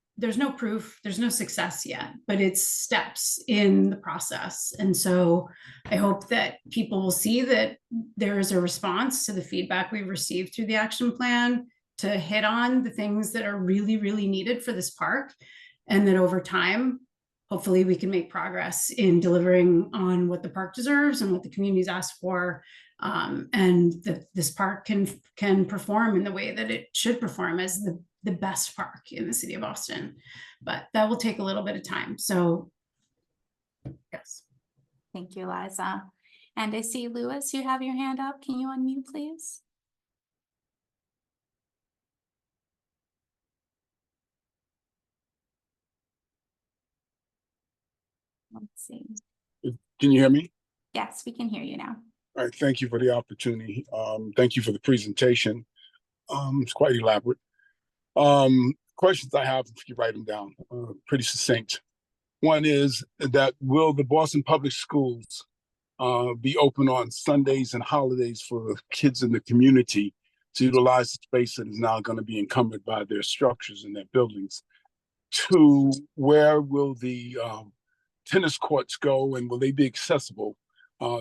proof, there's no success yet, but it's steps in the process. And so I hope that people will see that there is a response to the feedback we've received through the action plan to hit on the things that are really, really needed for this park. And that over time, hopefully we can make progress in delivering on what the park deserves and what the community's asked for. And that this park can perform in the way that it should perform as the best park in the city of Boston. But that will take a little bit of time. So yes.
Thank you, Liza. And I see Louis, you have your hand up. Can you unmute, please? Let's see.
Can you hear me?
Yes, we can hear you now.
All right, thank you for the opportunity. Thank you for the presentation. It's quite elaborate. Questions I have, if you write them down, pretty succinct. One is that will the Boston Public Schools be open on Sundays and holidays for kids in the community to utilize the space that is now going to be encumbered by their structures and their buildings? Two, where will the tennis courts go, and will they be accessible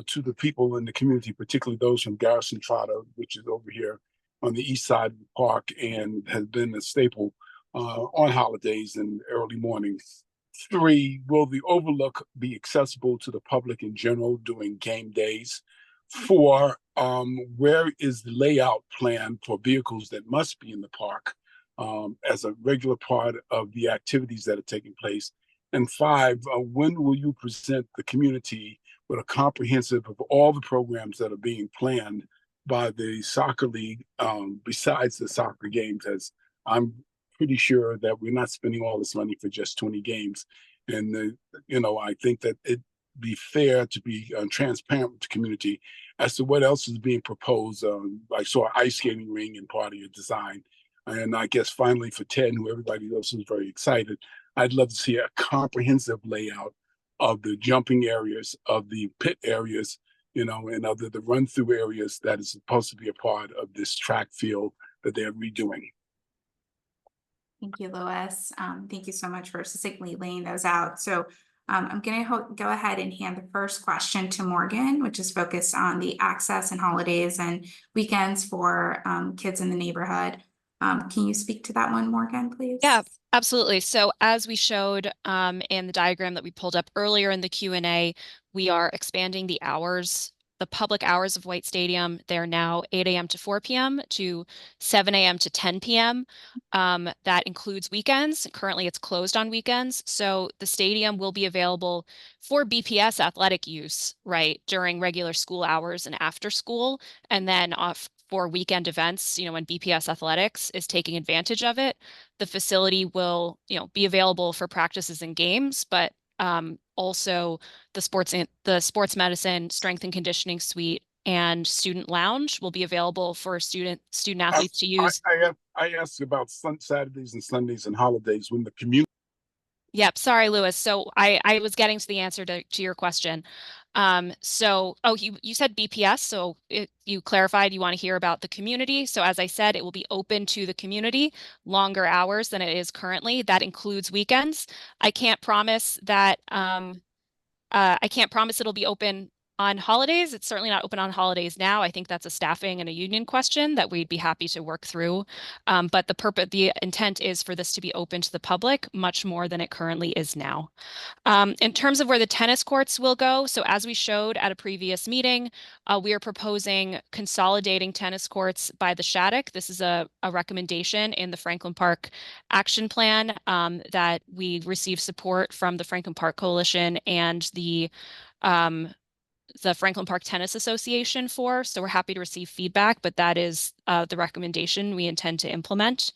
to the people in the community, particularly those from Garrison Trotter, which is over here on the east side of the park and has been a staple on holidays and early mornings? Three, will the overlook be accessible to the public in general during game days? Four, where is the layout plan for vehicles that must be in the park as a regular part of the activities that are taking place? And five, when will you present the community with a comprehensive of all the programs that are being planned by the soccer league, besides the soccer games, as I'm pretty sure that we're not spending all this money for just 20 games. And, I think that it'd be fair to be transparent with the community as to what else is being proposed. I saw an ice skating ring in part of your design. And I guess finally for Ted, who everybody else is very excited, I'd love to see a comprehensive layout of the jumping areas, of the pit areas, and of the run-through areas that is supposed to be a part of this track field that they're redoing.
Thank you, Louis. Thank you so much for succinctly laying those out. So I'm going to go ahead and hand the first question to Morgan, which is focused on the access and holidays and weekends for kids in the neighborhood. Can you speak to that one, Morgan, please?
Yeah, absolutely. So as we showed in the diagram that we pulled up earlier in the Q&A, we are expanding the hours the public hours of White Stadium, they're now 8 a.m. to 4 p.m. to 7 a.m. to 10 p.m. That includes weekends. Currently, it's closed on weekends. So the stadium will be available for BPS athletic use, right, during regular school hours and after school, and then off for weekend events, when BPS athletics is taking advantage of it. The facility will, be available for practices and games, but also the sports medicine, strength and conditioning suite, and student lounge will be available for student athletes to use.
I asked about Saturdays and Sundays and holidays when the community.
Yep. Sorry, Lewis. So I was getting to the answer to your question. You said BPS. So you clarified you want to hear about the community. So as I said, it will be open to the community, longer hours than it is currently. That includes weekends. I can't promise that. I can't promise it'll be open on holidays. It's certainly not open on holidays now. I think that's a staffing and a union question that we'd be happy to work through. But the intent is for this to be open to the public much more than it currently is now. In terms of where the tennis courts will go, so as we showed at a previous meeting, we are proposing consolidating tennis courts by the Shattuck. This is a recommendation in the Franklin Park Action Plan that we received support from the Franklin Park Coalition and the Franklin Park Tennis Association for. So we're happy to receive feedback, but that is the recommendation we intend to implement.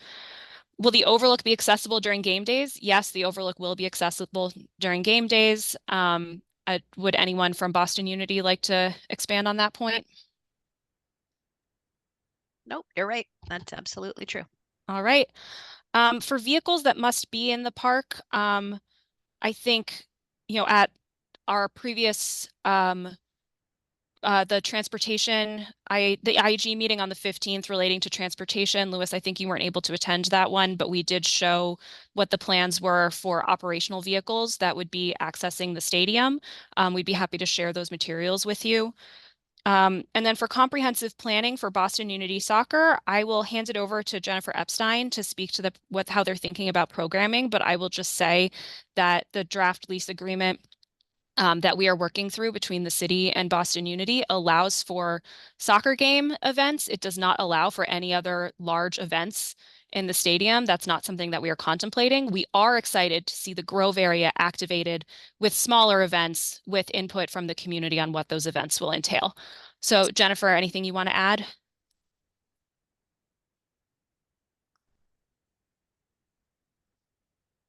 Will the overlook be accessible during game days? Yes, the overlook will be accessible during game days. Would anyone from Boston Unity like to expand on that point?
Nope, you're right. That's absolutely true.
All right. For vehicles that must be in the park, I think, at our previous the transportation, the IEG meeting on the 15th relating to transportation. Lewis, I think you weren't able to attend that one, but we did show what the plans were for operational vehicles that would be accessing the stadium. We'd be happy to share those materials with you. And then for comprehensive planning for Boston Unity Soccer, I will hand it over to Jennifer Epstein to speak to how they're thinking about programming, but I will just say that the draft lease agreement that we are working through between the city and Boston Unity allows for soccer game events. It does not allow for any other large events in the stadium. That's not something that we are contemplating. We are excited to see the Grove area activated with smaller events with input from the community on what those events will entail. So Jennifer, anything you want to add?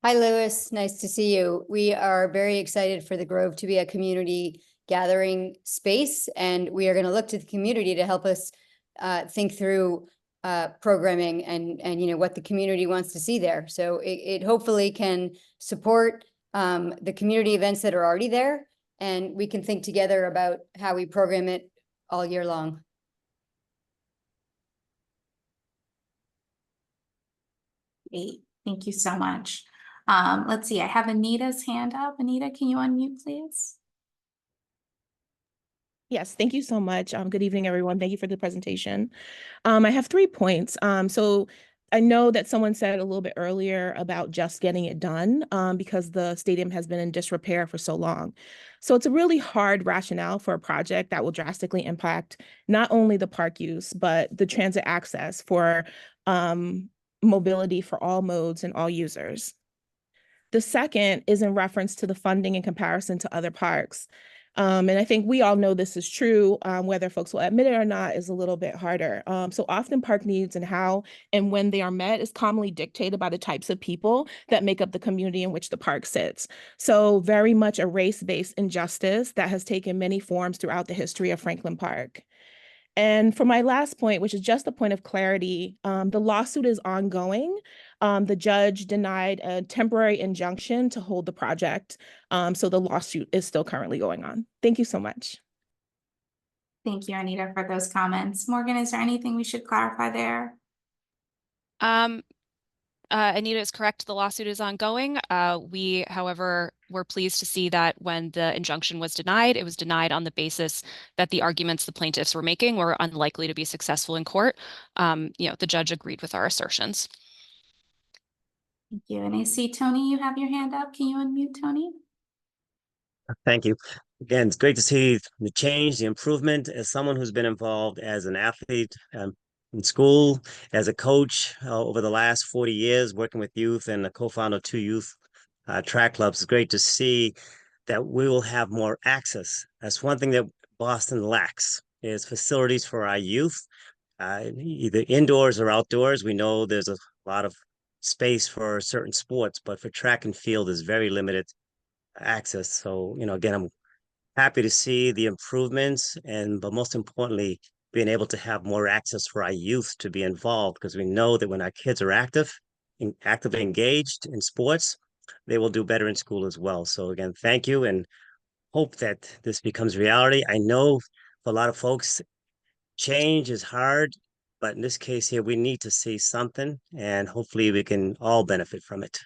Hi, Lewis. Nice to see you. We are very excited for the Grove to be a community gathering space, and we are going to look to the community to help us think through programming and what the community wants to see there. So it hopefully can support the community events that are already there, and we can think together about how we program it all year long.
Great. Thank you so much. Let's see, I have Anita's hand up. Anita, can you unmute, please?
Yes, thank you so much. Good evening, everyone. Thank you for the presentation. I have 3 points. So I know that someone said a little bit earlier about just getting it done because the stadium has been in disrepair for so long. So it's a really hard rationale for a project that will drastically impact not only the park use, but the transit access for mobility for all modes and all users. The second is in reference to the funding in comparison to other parks. And I think we all know this is true, whether folks will admit it or not is a little bit harder. So often park needs and how and when they are met is commonly dictated by the types of people that make up the community in which the park sits. So very much a race-based injustice that has taken many forms throughout the history of Franklin Park. And for my last point, which is just a point of clarity, the lawsuit is ongoing. The judge denied a temporary injunction to hold the project. So the lawsuit is still currently going on. Thank you so much.
Thank you, Anita, for those comments. Morgan, is there anything we should clarify there?
Anita is correct. The lawsuit is ongoing. We, however, were pleased to see that when the injunction was denied, it was denied on the basis that the arguments the plaintiffs were making were unlikely to be successful in court. The judge agreed with our assertions.
Thank you. And I see, Tony, you have your hand up. Can you unmute, Tony?
Thank you.
Again, it's great to see the change, the improvement. As someone who's been involved as an athlete in school, as a coach over the last 40 years, working with youth and a co-founder of 2 youth track clubs, it's great to see that we will have more access. That's one thing that Boston lacks, is facilities for our youth, either indoors or outdoors. We know there's a lot of space for certain sports, but for track and field, there's very limited access. So, again, I'm happy to see the improvements, but most importantly, being able to have more access for our youth to be involved, because we know that when our kids are actively engaged in sports, they will do better in school as well. So again, thank you, and hope that this becomes reality. I know for a lot of folks, change is hard, but in this case here, we need to see something, and hopefully we can all benefit from it.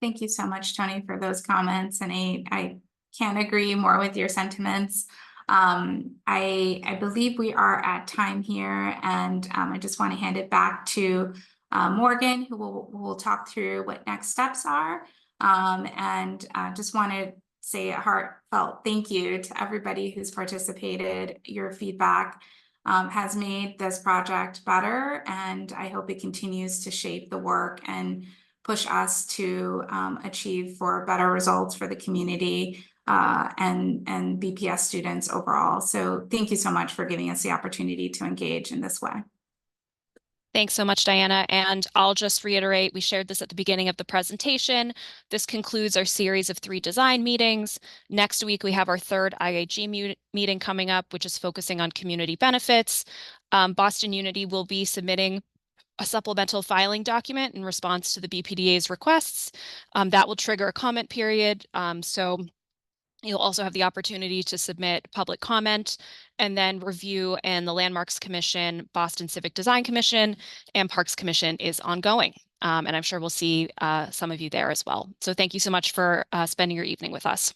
Thank you so much, Tony, for those comments. And I can't agree more with your sentiments. I believe we are at time here, and I just want to hand it back to Morgan, who will talk through what next steps are. And just want to say a heartfelt thank you to everybody who's participated. Your feedback has made this project better, and I hope it continues to shape the work and push us to achieve for better results for the community and BPS students overall. So thank you so much for giving us the opportunity to engage in this way.
Thanks so much, Diana. And I'll just reiterate, we shared this at the beginning of the presentation. This concludes our series of 3 design meetings. Next week, we have our 3rd IAG meeting coming up, which is focusing on community benefits. Boston Unity will be submitting a supplemental filing document in response to the BPDA's requests. That will trigger a comment period. So you'll also have the opportunity to submit public comment, and then review in the Landmarks Commission, Boston Civic Design Commission, and Parks Commission is ongoing. And I'm sure we'll see some of you there as well. So thank you so much for spending your evening with us.